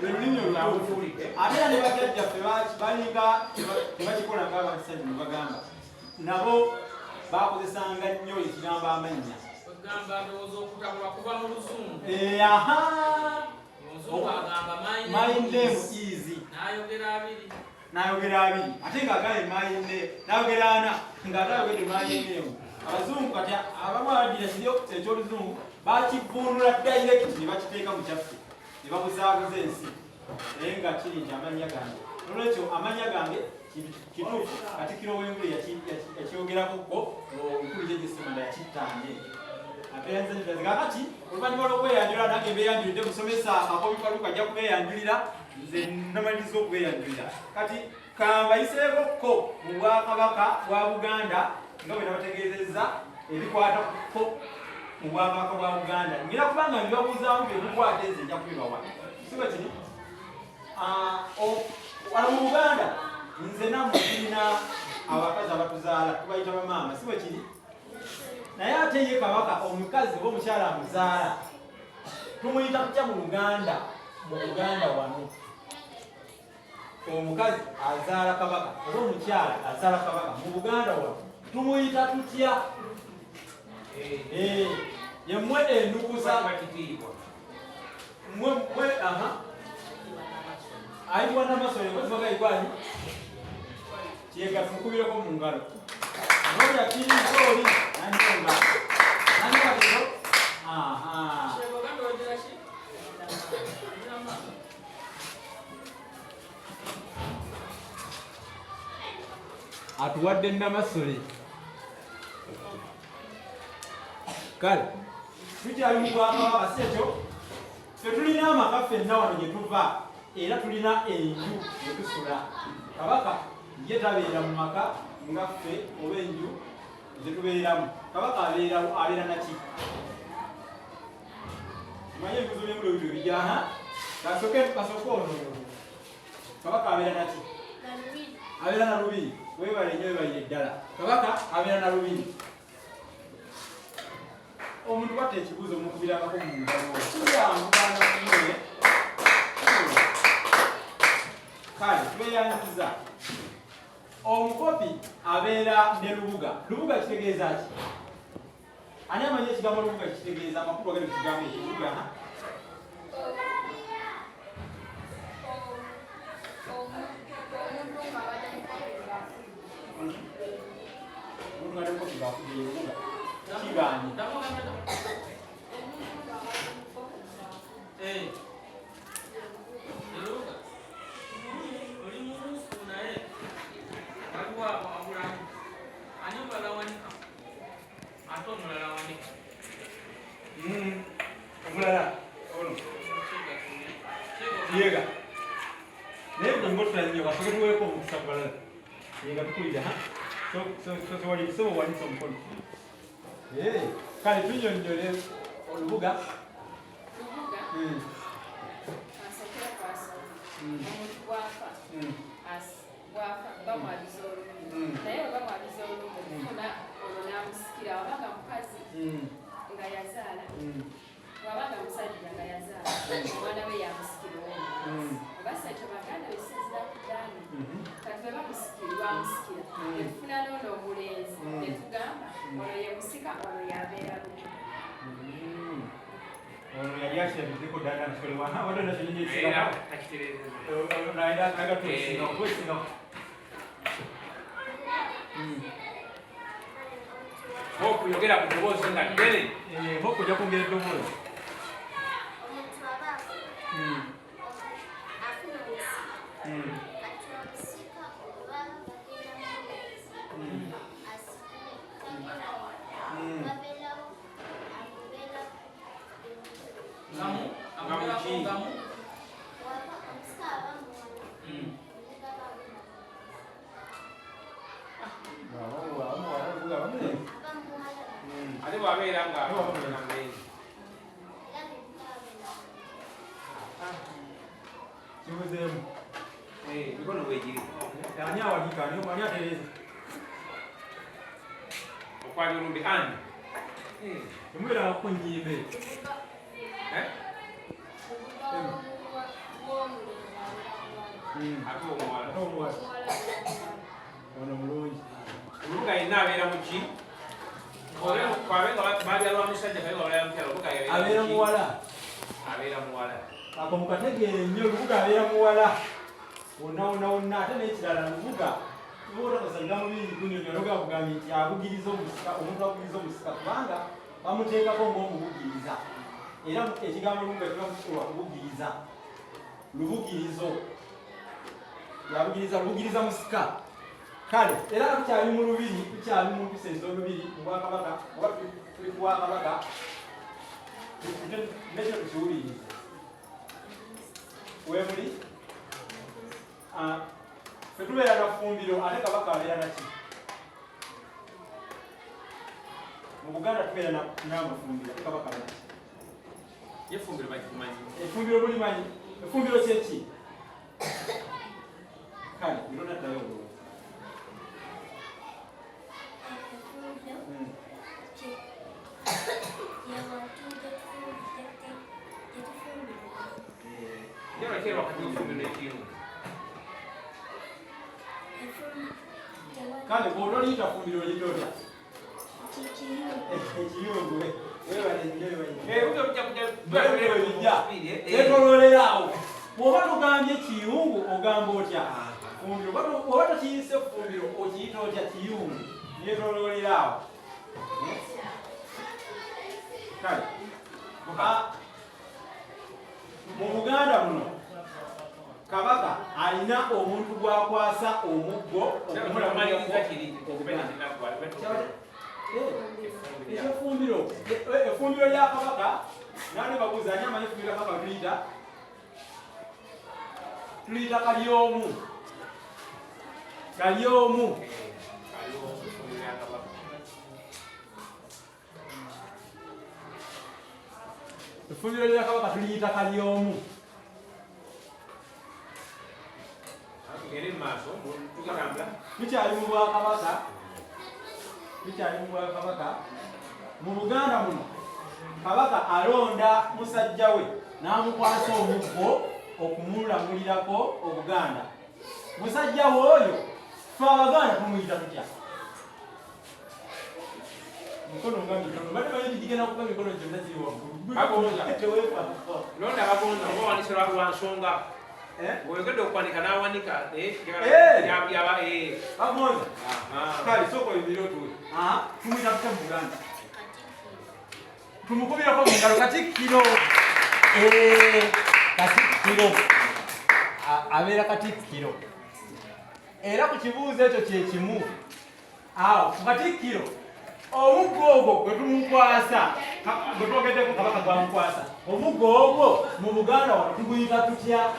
Lulimi olutuufu. Ate era ne bajjajjaffe balinga tebakikola ng'abakisanyi ne bagamba nabo bakozesanga nnyo ekigambo amannya. Bagamba ndowooza okutabula kuva mu Luzungu. Omuzungu agamba my name is. N'ayogera abiri. Ate ng'agambye my name. N'ayogera ana ng'ate ayogedde my name. Abazungu kati abamu abaddira kiryo eky'Oluzungu bakivvuunula direct ne bakiteeka mu kyaffe. Ne babuzaabuza ensi. Naye nga kiri nti amannya gange. N'olwekyo amannya gange kituufu Katikkiro w'Engule yakyogerako ko omukulu Jeje Ssemanda yakittaanye. Apeereza nti kakati oluvannyuma lw'okweyanjulira nange mbeeyanjulidde musomesa akobipaluka ajja kubeeyanjulira nze namaliriza okubeeyanjulira. Kati kambayiseeko ko mu Bwakabaka bwa Buganda nga bwe nabategeezezza ebikwata ko mu Bwakabaka bwa Buganda. Ngira kubanga bibabuuzaamu byebikwata enze nja kubibawa. Siba kiri wano mu Buganda nze nammwe tulina abakazi abatuzaala tubayita bamaama. Siba kiri naye ate ye Kabaka omukazi oba omukyala amuzaala tumuyita tutya mu Luganda? Mu Buganda wano omukazi azaala Kabaka oba omukyala azaala Kabaka mu Buganda wano tumuyita tutya? Yemmwe Endukusa ayitibwa Namasolekozibagayigwanyi kyega tumukubireko mu ngalo noja kirizooli nandiomba nandibakiro atuwadde Namasole. Kale tukyali mu Bwakabaka si ekyo tetulina amaka ffenna wano gye tuva era tulina enju gye tusula. Kabaka ye tabeera mu maka nga ffe oba enju zetubeeramu. Kabaka abeera naki? Manye ebibuzo by'engulo ebyo bijja kasooke ono. Kabaka abeera naki? Abeera na lubiri. Weebale nnyo weebalire ddala. Kabaka abeera na lubiri. Omuntu kwatta ekibuuzo omukubirangako mu ngalo kiyambugana kunoye. Kale tubeeyanjuza. Omukopi abeera ne lubuga. Lubuga kitegeeza ki? Ani amanyi ekigambo lubuga kitegeeza? Amakulu agenda ekigambo ekibuga. Omuntu nga temukopi baakugira lubuga kigaanye. Omulala ono yega naye bwe ngotula nnyo kasoke tuweeko omukisa balala yega tukulira sobo wanisa omukono. Kale tunyonnyole olubuga. Omuntu bw'afa bamwabiza olulimi naye bwe bamwabiza olulimi okufuna olwo n'amusikira wabanga mukazi nga yazaala wabanga musajja nga yazaala omwana we yamusikira olwo obasajja baganda besinzira ku ddaani kati bwe bamusikira bamusikira netufuna n'ono omulenzi netugamba ono ye musika ono yabeera lumu. Ono yali akirabideko ddala nsolewa wadde nakyenyinyeekiraba naye agatuusinga okwesinga okuyogera ku ddoboozi nga ddene okujja kwongera eddoboozi. Omuntu aba afuna omusika kati omusika oba bagenda mu asikire babeerawo ngamu omusika aba ate bwabeera nga nambeezi kibuzeemu mikono bwegiri ani awagika ani atereeza okwali olumbi ani temubeera kunyiimbe Ono mulungi. Olubuga yenna abeera mu ki? Baali alwamusajja naye olwala mukyala olubuga abeera muwala. Abeera muwala. Ako mukategeere nnyo olubuga abeera muwala. Wonna ate n'ekirala lubuga obaotakozalira mu bingi kunyonyola ogakugambye nti abugiriza omusika, omuntu abugiriza omusika kubanga bamuteekako ng'omubugiriza. Era ekigambo lubuga kiba kikolwa kubugiriza. Lubugirizo. Yabugiriza lubugiriza musika. Kale, era tukyali mu lubiri, tukyali mu mpisa ez'olubiri mu Bwakabaka, oba tuli ku Bwakabaka, nekyo tukiwulirize. Wemuli? Ffe tubeera na Ffumbiro, ate Kabaka abeera na ki? Mu Buganda tubeera n'amafumbiro, ate Kabaka abeera na ki? Effumbiro bakimanyi. Effumbiro bulimanyi? Effumbiro kyeki? Kale, biro naddayo obulungi. Kale, bw'otoliyita Ffumbiro oliyita otya? Ekiyungu. Etoloolera awo. Bw'oba togambye kiyungu ogamba otya? Ffumbiro. Bw'oba tokiyise Ffumbiro okiyita otya? Kiyungu. Yetoloolera awo. Kale, mu Buganda muno Kabaka alina omuntu gwakwasa omuggo ekyefumbiro. Effumbiro lya Kabaka nani babuuza ani amanyi effumbiro lya Kabaka tuliyita kalyomu. Kalyomu. Effumbiro lya Kabaka tuliyita kalyomu. Tukyali mu Bwakabaka. Mu Buganda muno Kabaka alonda musajja we n'amukwasa omuggo okumulamulirako Obuganda. Musajja we oyo ffe Abaganda tumuyita tutya? Mikono nga mitono. Bade bayi digenda kuba mikono gyonna ziri waggulu. Londa bagonza oba wanisirwa lwa nsonga. Oyogedde okwanika n'awanika bagonza. Kale sooka oyimire otuwe. Tumuyita tutya mu Buganda? Tumukubirako mu ngalo Katikkiro. Katikkiro. Abeera Katikkiro. Era ku kibuuzo ekyo kye kimu. Awo ku Katikkiro omuggo ogwo gwe tumukwasa, gwe twogeddeko Kabaka gwamukwasa, omuggo ogwo mu Buganda wano tuguyita tutya?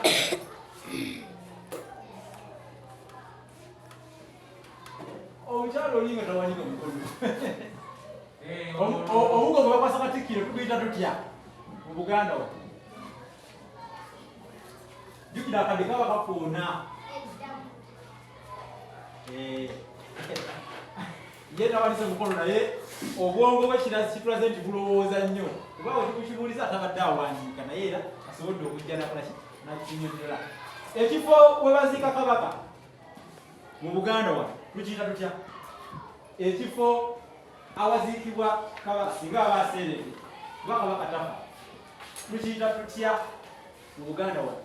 Omukyalo oli nga tawanika mukono. Omuggo gwe bakwasa Katikkiro tuguyita tutya mu Buganda wano? Jjukira akadde kaba kakoona. Ye tawanise mukono naye obwongo bwe kitulaze nti bulowooza nnyo. Kuba we tukukibuuliza atabadde awandiika naye era asobodde okujja nakinyonnyola. Ekifo we baziika Kabaka mu Buganda wano tukiyita tutya? Ekifo awaziikibwa Kabaka singa aba aseeredde kuba Kabaka tafa tukiyita tutya mu Buganda wano?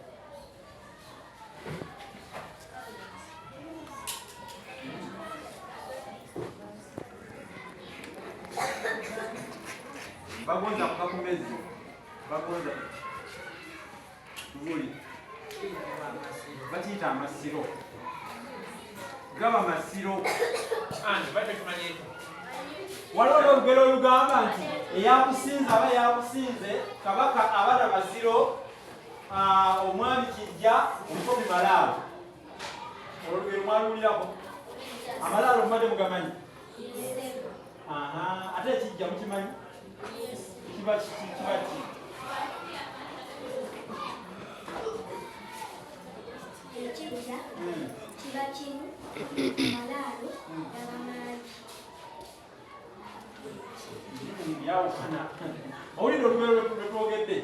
Bagonza kukakumezi. Bagonza tubuli. Bakiyita amasiro. Gaba masiro. Waliwo olugero olugamba nti eyakusinze aba yakusinze, Kabaka abala masiro, omwami Kijja Omukobi Malaalo. Olugero mwaluwulirako? Amalaalo mumadde mugamanyi? Ate Kijja mukimanyi? Kiba ki? Ekijja kiba kimu, Malaalo n'Abamangi. Byawukana. Owulira olugero lwe twogedde?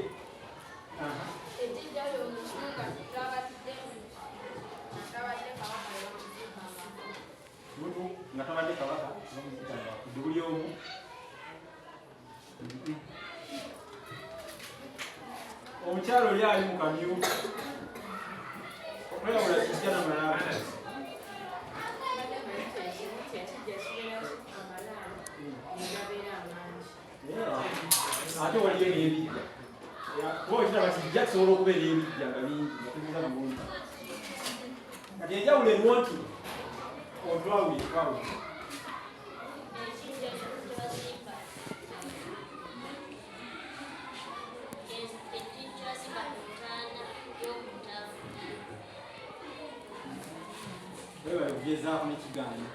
Omukyalo oli ali mu kamyufu. Okwewala kijja n'amalala. Ate waliyo n'ebijja. Kuba okiraba kijja kisobola okubeera ebijja nga bingi nga tubiza bulungi. Kati enjawulo eriwo nti otwawulire twawulire. Webale okugezaako n'ekigaanyi.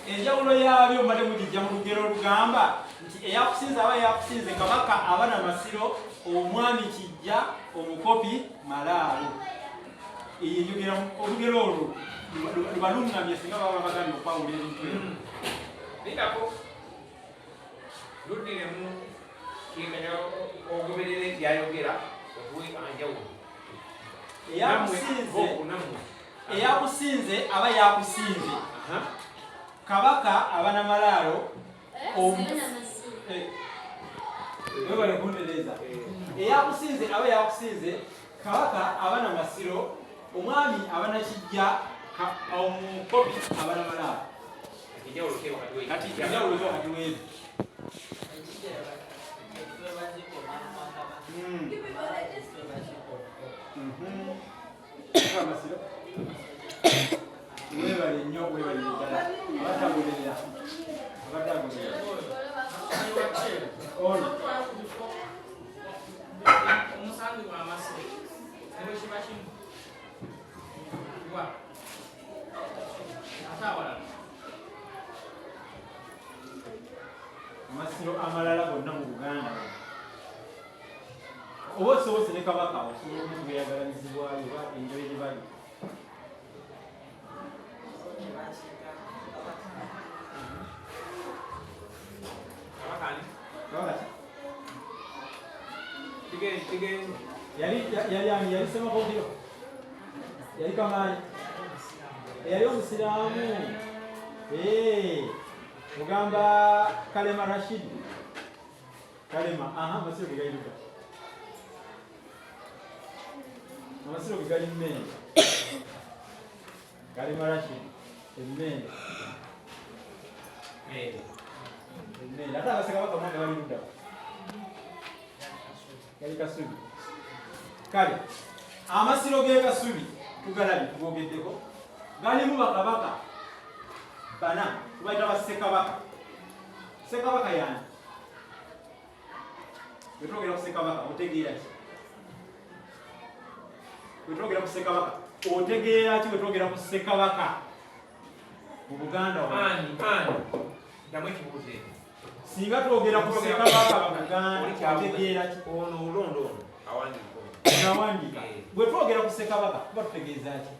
Enjawulo yaabyo mbadde mugijja mu lugero olugamba nti eyakusinze aba yakusinze kabaka aba na masiro, omwami kijja, omukopi malaalo. Eyo enjogera olugero olwo lubalungamye singa baba bagambye okwawula ebintu ebyo. Lindako luddiremu kinganya ogoberere byayogera okuwe anjawulo. Eyakusinze aba yakusinze. Kabaka aba na malaalo. Webale kundereza. Eyakusinze aba yakusinze, kabaka aba na masiro, omwami aba na kijja, omukopi aba na malaalo. Kati enjawulo zo kati weebi. Amasiro. Webale nnyo webale ddala. Abatagoberera. Abatagoberera. Ono. Omusango gw'amasiro. Ero kiba kimu. Wa. Atawala. Amasiro amalala gonna mu Buganda. Oba osobose ne kabaka osobola okutugeyagalanizibwayo oba enjoye gye bali. Yali Semakookiro. Yali Kamaanyi. Yali omusiraamu. Mugamba Kalema Rashid. Kalema, amasiro ge gayiruka. Amasiro ge gali Mmende. Kalema Rashid. Emmende. Emmende. Ate abasekabaka mwanga bali ludda. Yali Kasubi. Kale, amasiro ge Kasubi tugalabye tugogeddeko. Galimu bakabaka bana tubayita bassekabaka. Ssekabaka yani wetwogera ku Ssekabaka otegeera ki? Wetwogera ku Ssekabaka otegeera ki? Wetwogera ku Ssekabaka mu Buganda singa twogera ku Ssekabaka mu Buganda otegeera ki? Ono ulondo Nawandika. Bwe twogera ku Ssekabaka tuba tutegeeza ki?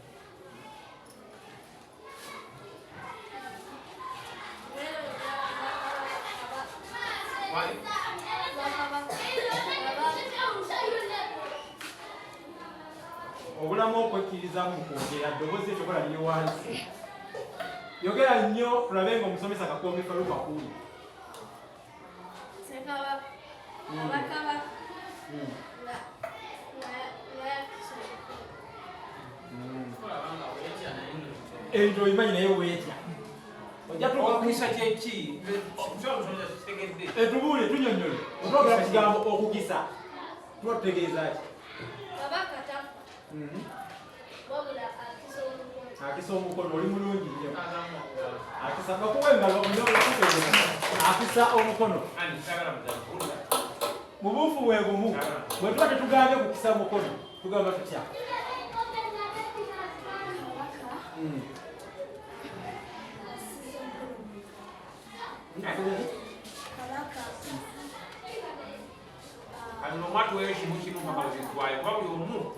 Obulamu okwekkirizamu kwogera ddoboozi ekyokola liri wansi. Yogera nnyo tulabe ng'omusomesa Kakombe Faluka kuuli. Ebintu obimanyi naye weetya. okugisa kyeki omusomesa kitegedde Etubuule tunyonnyole otwogera ku kigambo okugisa tuba tutegeeza ki? Akisa omukono oli mulungi nnyo. Akisa bakuwa engalo akisa omukono. Mu buufu bwe bumu bwe tuba tetugambye kukisa omukono tugamba tutya? kano omwatu weyo kimu kimu mpapalozitwayo kuba buli omu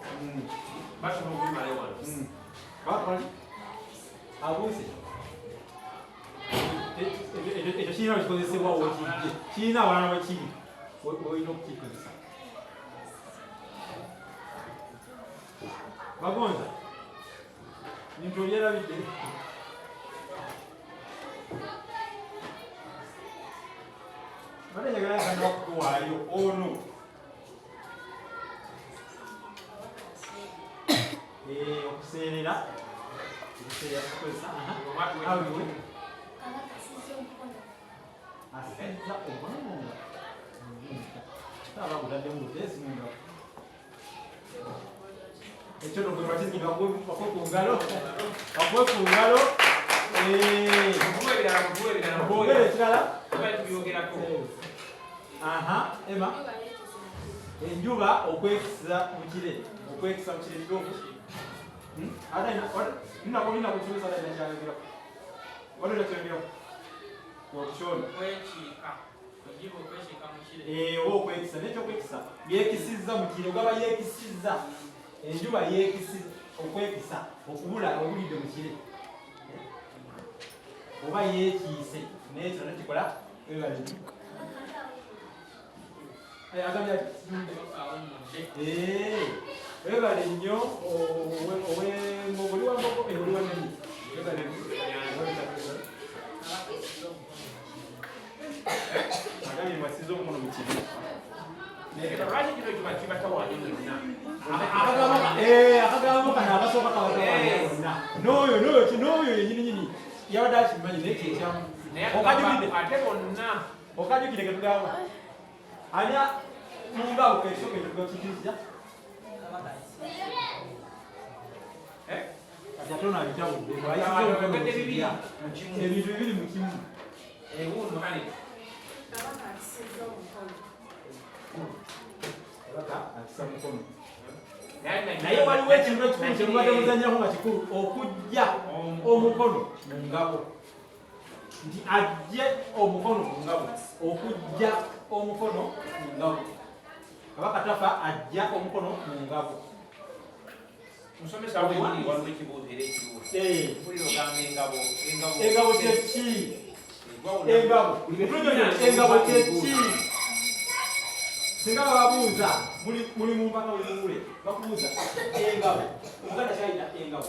basobola okubimala ewano abuuse ekyo kirina wekikozesebwa wekijje kirina awalala wekiri olina okukikozesa. Bagonza bintu obyerabidde bate njagala kana okutuwaayo ono okuseerera kukozesa kabaka asizza omukono asizza omukono munda aba gutadde mu luteesi munda ekyo nogwebatizi bakwe ku ngalo bwogera ekirala ema enjuba okwekisa mu kire kituufu oba okwekisa nekyokwekisa yekisizza mu kire ogaba yekisizza enjuba yekisiza okwekisa okubula obulidde mu kire oba yekiise nekyo nekikola webale webale nnyo obuliwambogo ebuliwanenyi agambye mbasiza omukono mu kire akagambo kano akasooka kabatawaana n'oyo yenyininyini yabadde akimanyi naye kyekyamu okajukire ketugamba anya mungabo kesooka etugakikiza atona abitawudde ebintu bibiri mu kimu akisa mukono naye waliwo ekintu ekikulu kyemubadde muzanyako nga kikulu okujja omukono mu ngabo nti ajje omukono mu ngabo okujja omukono mu ngabo kabaka tafa ajja omukono mu ngabo engabo kyeki engabo kyeki singa babuuza muli mu mpaka buli mubule bakubuuza engabo omuganda kyayita engabo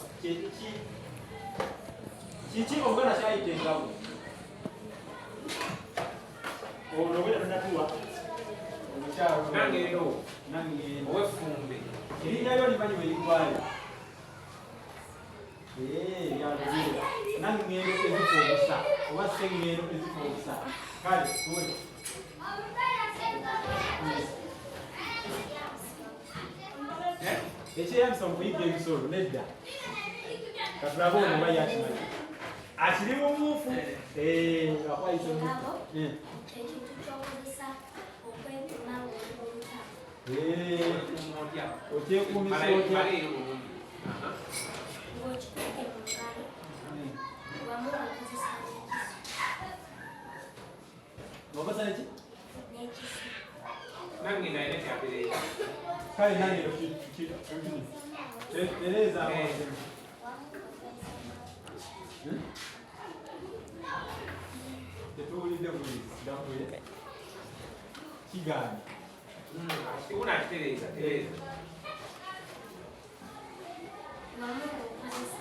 kiki omuganda kyayita engabo ono bwena tonatuwa omukyalo nangendo owefumbe erinnya lyo limanyi werigwayo nangendo ezifo obusa oba sengendo ezifo obusa kale tuwe ekyeyambisa mu kuyigga ebisolo nedda katulabe ono oba yakimanyi akiri mumuufu akwayisa omufu ekintu kyokozesa okwepima ng'oluta okyekuumisa otya ng'okikutte mu ngalo wamu okozesa okosa neki n'ekisu kale nange tereza tetuwulidde kulisidakule kigaani wamu okozesa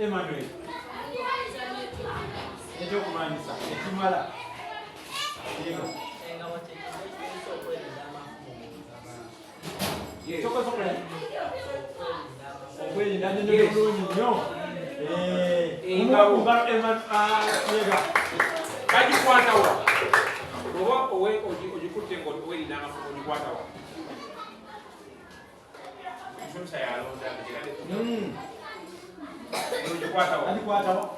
Emmanuel ekyokumanyisa ekimala okwerinda nyonyo bulungi nnyo kagikwatawa oba ogikutte ngaowerinda amafumo ogikwatawa musomesa yalonda agikwatawa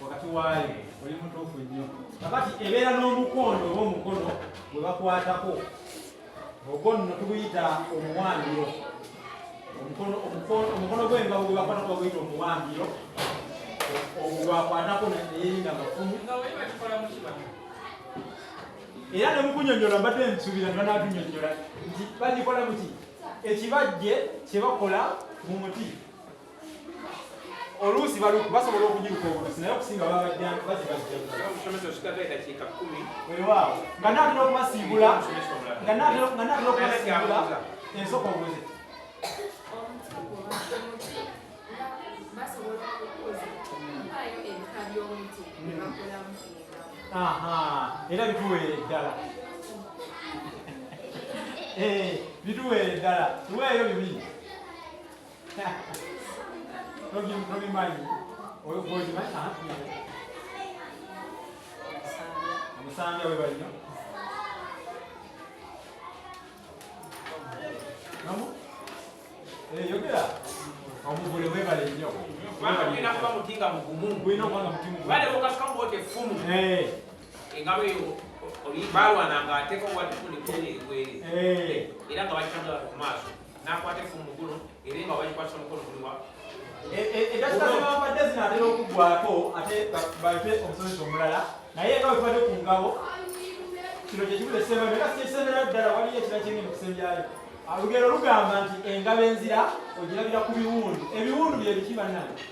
wakati waayo oli mutuufu nnyo kakati ebeera n'omukono oba omukono gwe bakwatako omukono tuguyita omuwambiro omukono gw'engabo gwe bakwatako baguyita omuwambiro ogwo gwakwatako neyerinda amafumu era ne mukunyonyola mbadde nsuubira ne banaatunyonyola nti bagikola muki ekibajje kye bakola mu muti oluusi basobola okugiruka obulusi naye okusinga bazibajjawewaawo nga naatera okubasiibula ensoko obuze basobola okukoza mpaayo ebika by'omuti ne bakolamu engabo Aha, era bituweere ddala. Bituweere ddala. Tuweeyo bibiri. Togimanyi. Ogimanyi? Aha. Omusambya we balino. Namu? Yogera. Omuvule webale nnyo. Olina kuba mutinga mugumu. Olina okubanga mutinga mugumu. Bale okasuka mbote effumu. Engabo eyo balwananga ateeko watikuli kuli egwere. Era nga bakitambula ku maaso. N'akwata effumu guno era nga bagikwasa omukono guliwa. Eddakiika ze babadde zinaatera okuggwako ate bayite omusomesa omulala. Naye nga bwe tubadde ku ngabo, kino kye kibuze essembera. Era si essembera ddala waliyo ekirala kyengenda okusembyayo. Olugero lugamba nti engabo enzira ogirabira ku biwundu. Ebiwundu bye biki bannange?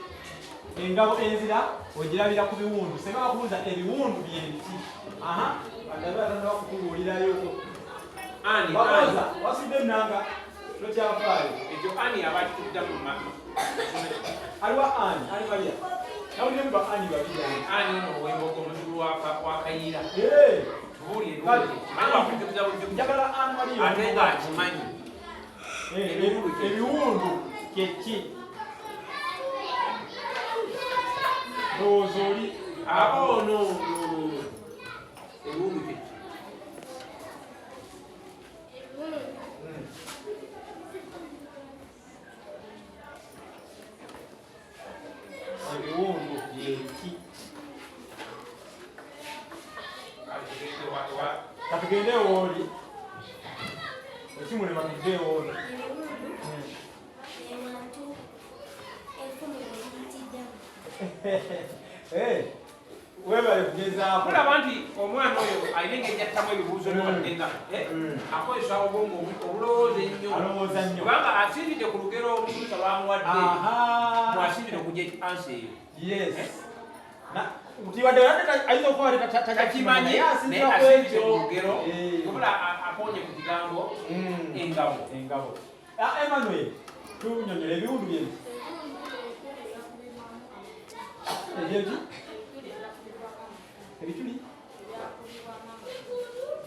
Engabo enzira ogirabira ku biwundu. Singa bakubuuza ebiwundu bye biki? Aha, bandabe batanda bakutubuulirayo. Bakoza wasudde ennanga tokyafaayo. Ekyo ani abakitudda mu mama. Aliwa ani? Ali balya? Nawulire mba ani babiri. Ani ono ow'embogo omuzulu wa Kayiira. Tubuulire Kale, manyi wakutukuza bujugu. njagala ani baliyo. Ate nga akimanyi. Ebiwundu kye ki? Ndowooza oli Ono ebiwundu kye ki? ebiwundu bye ki? Katugende wooli. Ekimulema tudde wooli. Webale kugezaako. Mulaba nti omwana oyo alina engeri yattamu ebibuuzo newaddenga akozesa obwongo obulowooza ennyo. Alowooza nnyo. Kubanga asinzidde ku lugero omusomesa bamuwadde mwasinzidde okujja ansi eyo. Yes. Mutiwadde ayinza okuba takimanyi naye asinzidde ku lugero wabula akonye ku kigambo engabo. Engabo. Emmanuel, tunyonyola ebiwundu bye biki? Ebyeki? Ebituli?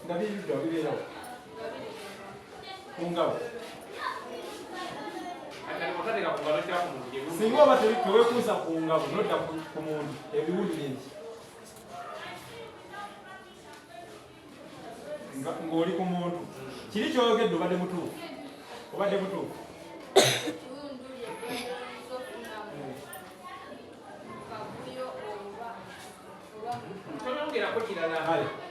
Nga bibidde bibeerawo. Ku ngabo. Singa oba teweekuusa ku ngabo nodda ku muntu, ebiwundu bye biki? Ng'oli ku muntu. Kiri ky'oyogedde obadde mutuufu? Obadde mutuufu? Tonongerako kirala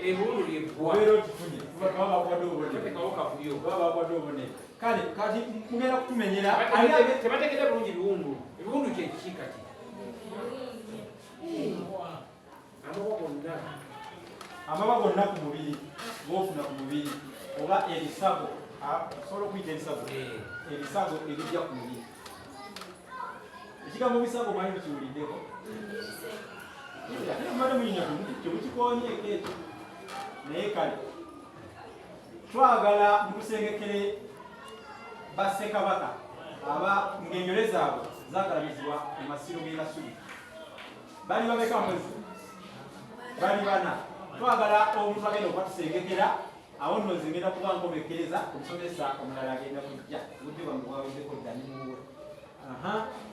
ebiwundu lyeggwa. Obeera okifunye. Baba bakuwadde obubonero. Tekawo kavuyo. Baba bakuwadde obubonero. Kale kati mugenda kutumenyera. Tebategedde bulungi biwundu. Ebiwundu kye ki kati? Amaba gonna ku mubiri g'ofuna ku mubiri oba ebisago. Osobola okuyita ebisago. Ebisago ebijja ku mubiri. Ekigambo bisago mwali mukiwuliddeko. Mumale muyinya temukikonyeeko ekyo. Naye kale twagala mutusengekere bassekabaka aba ng'enjole zaabwe zaagalabizibwa mu masiro g'e Nasubi. Bali babeka mwezi? Bali bana. Twagala omuntu agenda okwatusengekera awo nno zingenda kuba nkomekereza omusomesa omulala agenda kujja budde bwamuwaweddeko ddani muwe.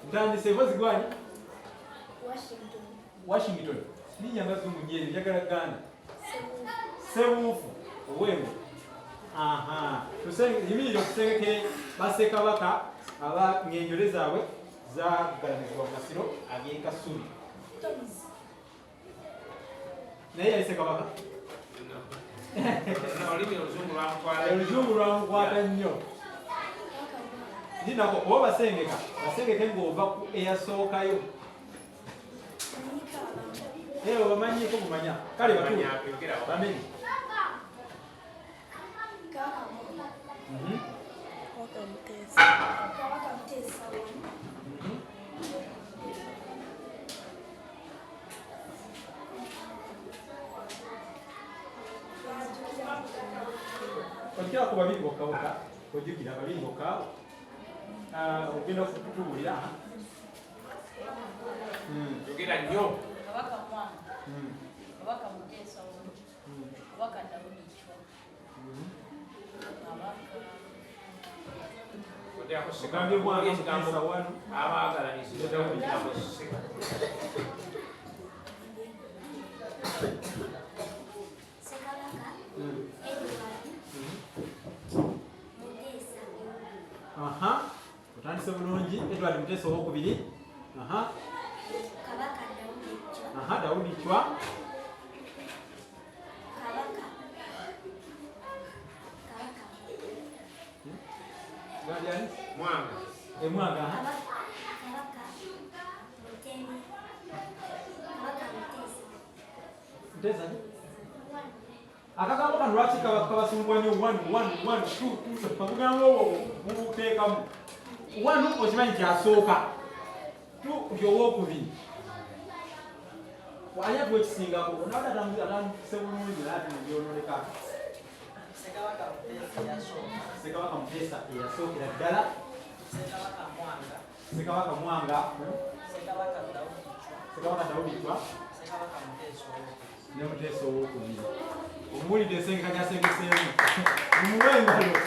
Ntandise bozigwani? Washington. Ninnya nga zungu nyeeri njagala Gganda. Sebuufu owemwe. Yimirira okusengekere bassekabaka aba ng'enjole zaabwe zaagalabizibwa mu masiro ag'e Kasubi. Naye yali ssekabaka? Oluzungu lwamukwata nnyo. Ninako oba basengeke ng'ova ku eyasookayo. Obamanyiiko bumanya. Kale bamenyi. Okira ku babiri bokka bokka, ojjukira babiri bokka ogenda okutubuulira. Yogera nnyo. Kabaka Muteesa ono. Kabaka Daudi Chwa. Ogambye bwanga Muteesa wano. Abaagalanyizibwa Daudi Chwa. Aha. Otandise bulungi. Edward Muteesa owokubiri. Aha. Kabaka Daudi Chwa. Aha, Daudi Chwa. Kabaka. Gandiyani? Mwanga. Mwanga. Aha. Kabaka Mutemi. Kabaka Muteesa. Muteesa ni? Akagambo kano lwaki kabasumbwa nnyo 1 2 bakugamba mubuteekamu 1 okimanyi kyasooka 2 gy'owokubiri ani atuwa ekisingako onabadde atambuse bulungi naye nbyonoleka Ssekabaka Muteesa eyasookera ddala Ssekabaka Mwanga Ssekabaka Daudi Chwa ne Muteesa owokubiri omuwulidde ensenga gyasengeseemu mumuwe engalo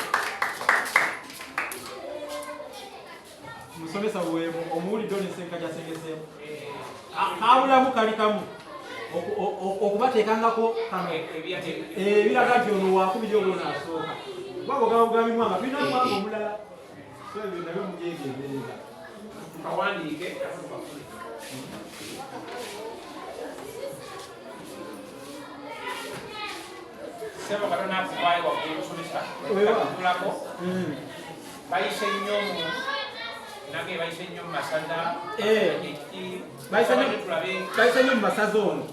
musomesa weemu omuwulidde oli ensenga gyasengeseemu kabulamu kali kamu okubateekangako kano ebiraga nti ono wakubiri olwo naasooka kuba bogabogami Mwanga tulina Mwanga omulala so ebyo nabyo mubyegendereza kawandiike sema katona kubaye wakumusomesa kulako bayise nnyo nage bayise nnyo mu masaza bayise nnyo mu masaza ono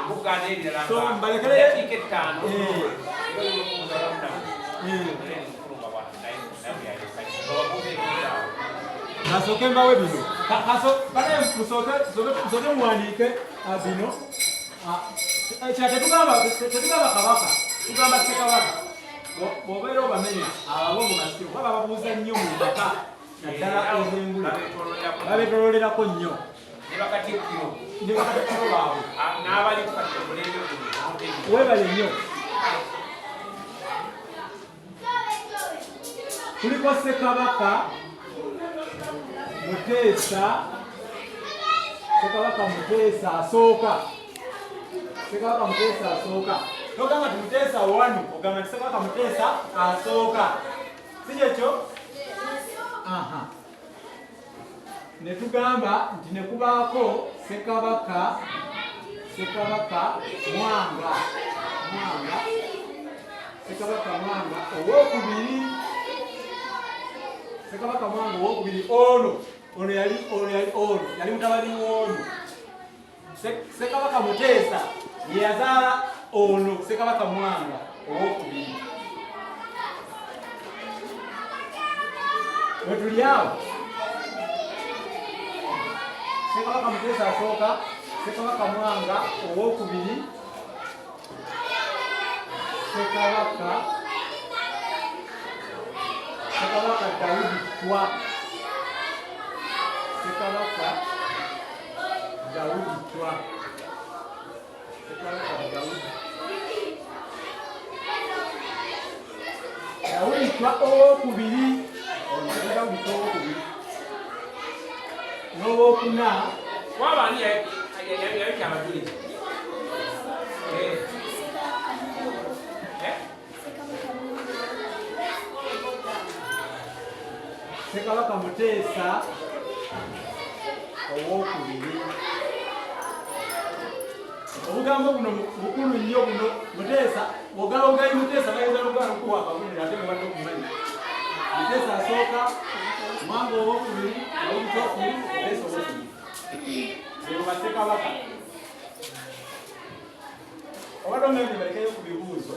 buganda ebirala so mbalekere ttaano nasooke mbawe bino musooke muwandiike bino kira tetugamba kabaka tugamba Ssekabaka bw'obeera obamenya abo mu masiro baba babuuza nnyo mu maka naddala ez'engula babetololerako nnyo ne bakatikkiro baabwe n'abali ku kati omulembe webale nnyo kuliko Ssekabaka Muteesa Ssekabaka Muteesa asooka Ssekabaka Muteesa asooka togamba nti Muteesa wanu ogamba nti Ssekabaka Muteesa asooka si kyekyo ne tugamba nti ne kubaako Ssekabaka Mwanga Ssekabaka Mwanga owokubiri Ssekabaka Mwanga owokubiri ono yali mutabani w'ono Ssekabaka Muteesa ye yazaala ono Ssekabaka Mwanga owokubiri wetuli awo Ssekabaka Muteesa asooka Ssekabaka Mwanga owokubiri Ssekabaka Daudi Chwa Ssekabaka Daudi Chwa Daudi Chwa owokubiri Daudi Chwa owokubiri n'owokuna wabani yabiki abajulizi Ssekabaka Muteesa owokubiri obugambo buno bukulu nnyo buno Muteesa bwogalogali Muteesa bayinza lugalo okuwaka bunira ate mubadde okumanyi Muteesa asooka Mwanga owokubiri owokubiri Muteesa owokubiri ebo Bassekabaka obadde omenye balekeyo ku bibuuzo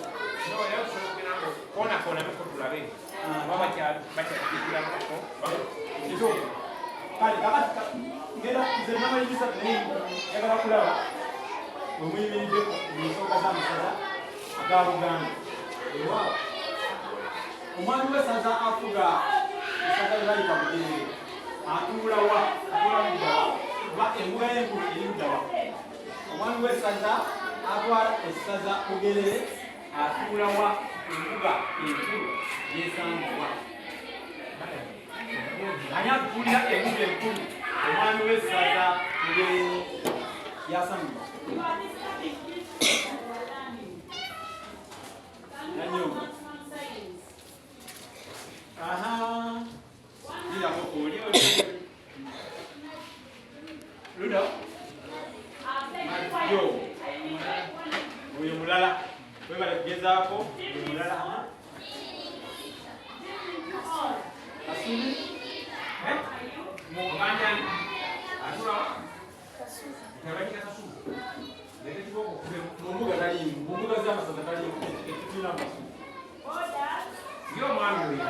kona biko tulabe baba bakyakikirako kale kakati ngenda nze namayingiza yagala kulaba omuyimiridde mu nsonga z'amasaza aga Buganda ewaawo omwami w'essaza afuga essaza lye bayita Bugerere atuula wa atuula muddawa oba embuga y'enkulu eri muddawa omwami w'essaza atwala essaza Bugerere atuula wa embuga enkulu y'esangibwa. Ani atuulira embuga enkulu omwami w'essaza Bugerere yasangibwa? Nanyonga. Aha. Nira moko oli. Ludo. Yo. Uyo mulala. Wewe balegezaako uyo mulala. Kasuli. Mukanya. Asura. Nabaki kasulu. Leke kiboko Mumbuga tali, mumbuga z'amasaza tali ekituna amasu. yo mwami oyo.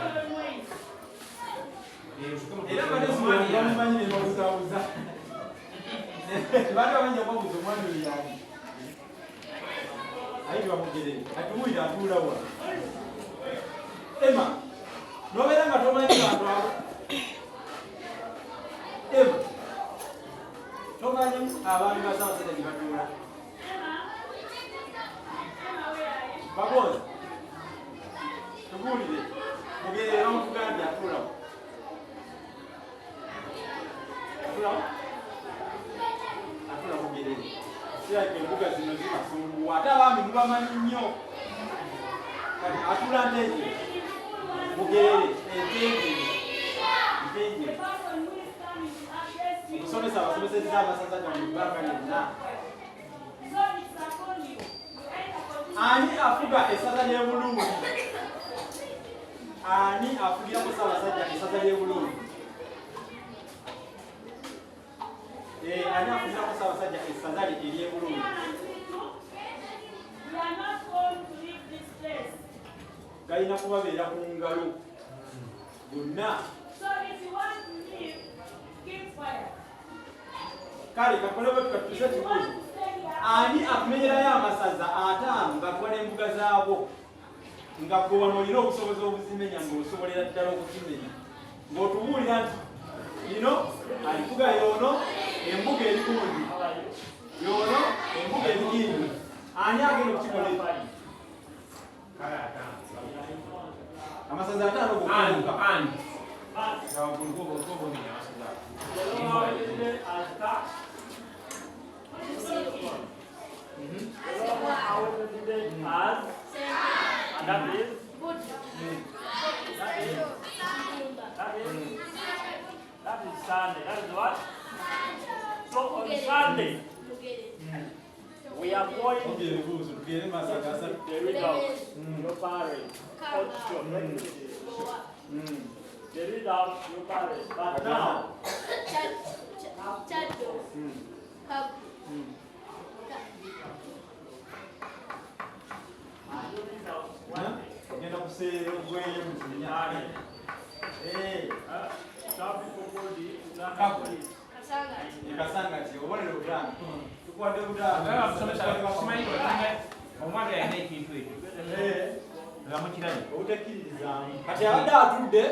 Era banesimanya bamumanyi ne babuzaabuza. Bantu abangi ababuza omwami oyo yali. Ayitibwa Bugerere. Atumuwulira atuula wa. Emma, n'obeera nga tomanyi bantu abo. Emma, tomanyi abantu basaasene gye batuula. Babozi, tubuulire, Bugerere bamuvugana nti atuulawo. Atuula Bugerere. Sirabika embuga zino zibasumbuwa. Ate abaami mubamanyi nnyo. Kati atuula Ntenjere. Bugerere, Ntenjere. Omusomesa abasomesezza amasaza gano ebbanga lyonna. Ani afuga essaza ly'e Bulungi? Ani afugira ku Ssaabasajja essaza ly'e Bulungi? Ani afugira ku Ssaabasajja essaza ly'e Bulungi? Galina kubabeera ku ngalo bonna. Kale kakolewo tukatuse kibuuzo. Ani akumenyerayo amasaza 5 ng'atwala embuga zaabo nga gwe wano olina obusobozi obuzimenya ng'osobolera ddala okuzimenya ng'otubuulira nti lino alifuga yoono embuga ebikundi yoono embuga ebigindi ani agenda okukikola amasaza 5 gokuka That is Sunday. That is what? So on Sunday, we are going to the readout. Your parents. The readout, your parents. But now, Genda kuseera ogweyo mu kinyaane. Kasangati obonera obulamu. Tukwadde obulamu. Omwana yalina ekintu ekyo. Namukirayo. Obutekkiririzaamu. Kati abadde atudde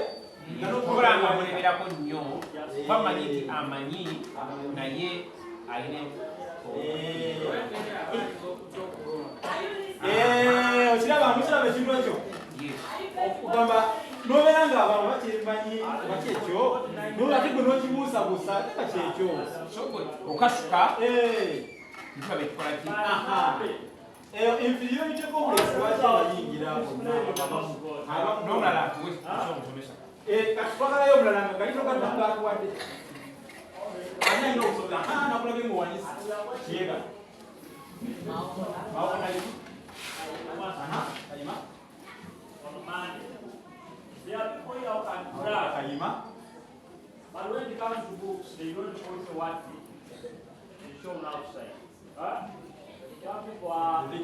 nga n'okukola nga amuleberako nnyo. Bamanyi nti amanyi naye alina okiraba ekintu ekyo okugamba n'obeera nga abantu bakyemanyi bakyekyo ate gwe n'okibuusabuusa aba kyekyo okasuka ntuba bekikola ki inferiority complex lwaki abayingira n'omulala omusomesa kati twagalayo omulala nga galitogaddakuwadde ani alina okusobola nakulabe muwanyisa kyega Kayima. there are people here who can brag. Kayima. But when it comes to books, they don't also want it. They show outside. Huh? Some people are. But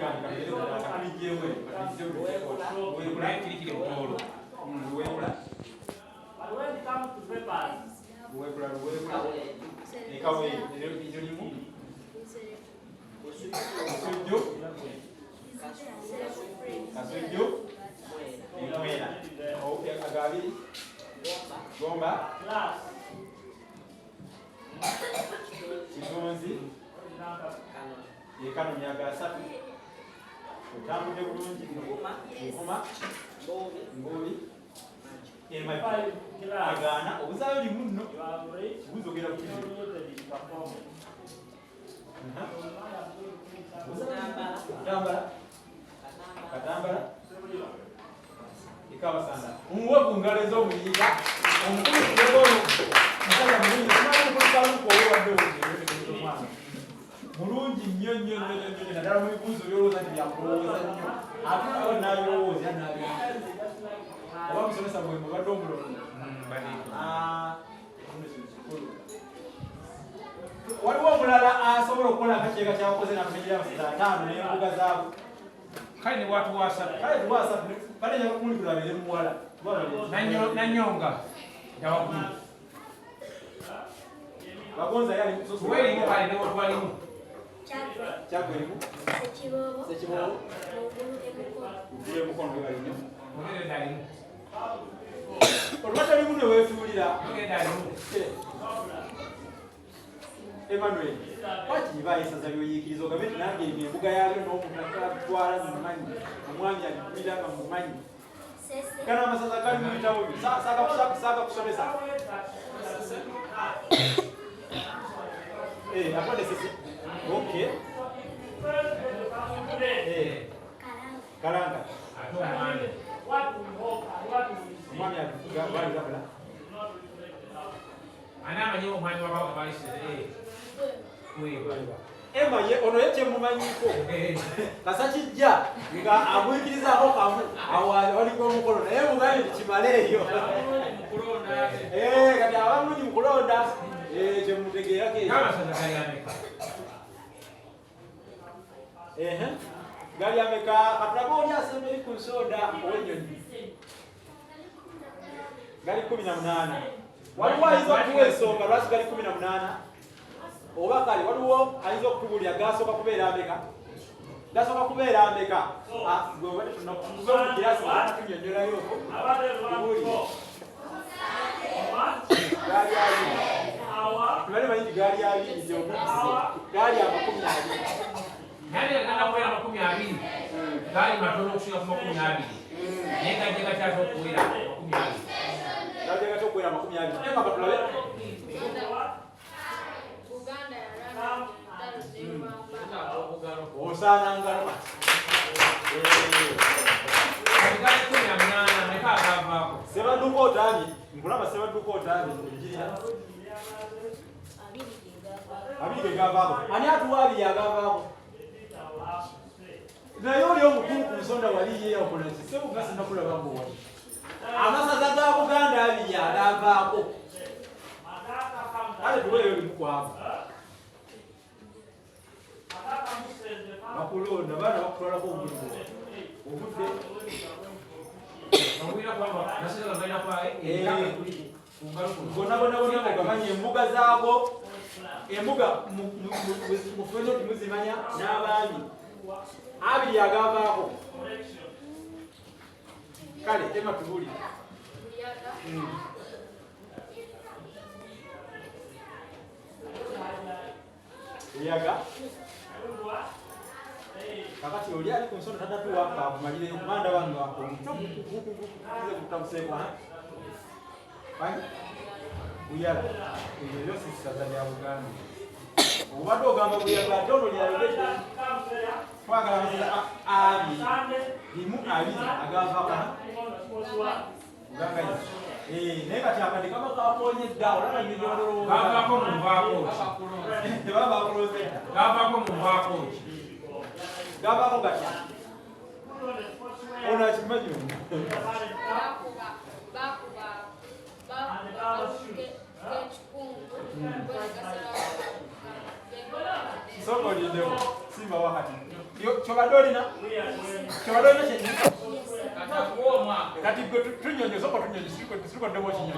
when it comes to papers, Kasujju Enkwera Agabiri Gomba Kitunzi Ekano myaka 3. Otambudde bulungi Nkuma Ngobi Agaana obuzaayo limu nno buzogera ku kizibu Katambala Ikabasanda umuwe ku ngalo ez'omuyiga omukulu kulegono musajja mulungi simanyi mukulisaluku owewadde omwana mulungi nnyo naddala mu bibuuzo byolowooza nti byakulowooza nnyo ate nawe n'abirowooza oba musomesa bwe mubadde omulongo waliwo omulala asobola okukola akakiega kyabakoze nakumenyera amaseza 5 n'embuga zaabwe kale ne watuwaasatu kale nyakumuli abeere muwala nanyonga yawagulu bagonza yali werimu kale newotwalimu kyagwerimu sekiboobo ugule mukono webalinyo ogeredalimu olwatalimu ne weetuulira Emmanuel wakiba esaza byoyiikiriza ogabe nti nange embuga yabyo n'omutatwala mumanyi omwami alikuira nga mumanyi kana amasaza gali mu bitabo byo saaka kusomesa akonde sese okay Kalanga omwami alikuga balirabula anamanyi omwami wabaka baisire Emma ye ono ye kyemumanyiko kasakijja nga amuyikirizaako kamu waliko omukono naye mugaye tikimale eyo kati abamunyi mukulonda kyemutegeerako gali ameka katulaga oli asemberi ku nsoda ow'ennyonyi gali 18 waliwo ayinza okuwa ensonga lwaki gali 18 oba kale waliwo ayinza okutubulira gasooka kubeera ameka gasooka kubeera ameka gwemukirasi tunyonyolayo tubale manyi nti gaali 2 gaali 20 naye agenda kubeera 20 gaali matono okusinga ku 20 naye gajja gatyaza okubeera 20 gajja gatya okubeera 20 emaka tulabe osaana ngalo Sebaduka otaani nkulaba sebaduka otaani njirira abiri ge gavaako ani atuwa abiri agavaako naye oli omukulu ku nsonda wali ye okola ki sebugasi nakulaba mbuwali amasaza ga Buganda abiri agavaako kale tuweeyo limukwava bakulonda baana bakutwalako obudde bonna mugamanyi embuga zaago embuga mufene oti muzimanya n'abaami abiri agavaako kale tema tubuli Uyaga kakati oli ali ku nsonda tatatuwa kakumalireyo kumanda wange wakutamuseekwa Buyaga ebyo sisaza lya Buganda obadde ogamba Buyaga ate ono lyayogedde twagala amasira abiri limu abiri agavaako Buganda naye kati akati kaba kakonye dda olaba gavaako mu nvaako tebaba bakuloze gavaako mu nvaako gavaako gatya ono akimanyi soko lindeko simba wakati kyobadde olina kyenyini kati tunyonyo soko tunyonyo siriko ddemu ekinyonyi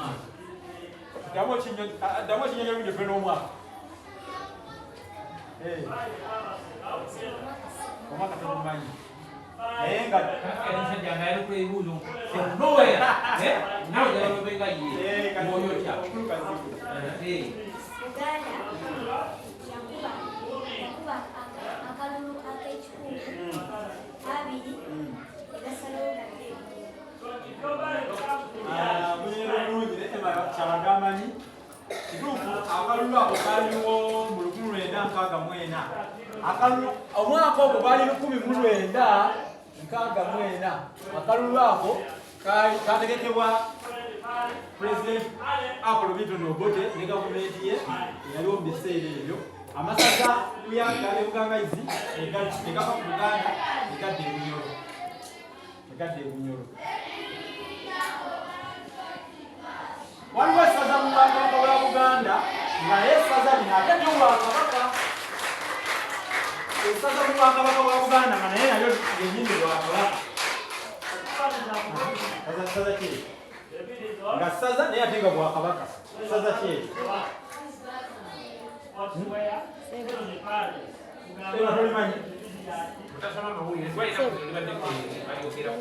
ddamu ekinyonyi olundi twe n'omwaka omwaka temumanyi naye nga omusajja nga yali kwebuuzo nowera nawe galolobenga yeoyotya Uganda yakuba akalulu mwena. Akalulu omwaka ogwo bali 1964. Akalulu ako kategekebwa President Apollo Milton Obote ne gavumenti ye yaliwo mu biseera ebyo. Amasaza kuyanga ebugangaizi egakava ku Buganda egadde Bunyoro. Waliwo essaza mu Bwakabaka bwa Buganda nga essaza lino ate lyo Bwakabaka. Essaza mu Bwakabaka bwa Buganda nga naye nalyo lyennyini Bwakabaka. Essaza ki? Nga ssaza naye ate nga Bwakabaka. Essaza ki? Eba tolimanyi? Mutasoma amawulire, twalina kuzimba teknologiya, bayogera ku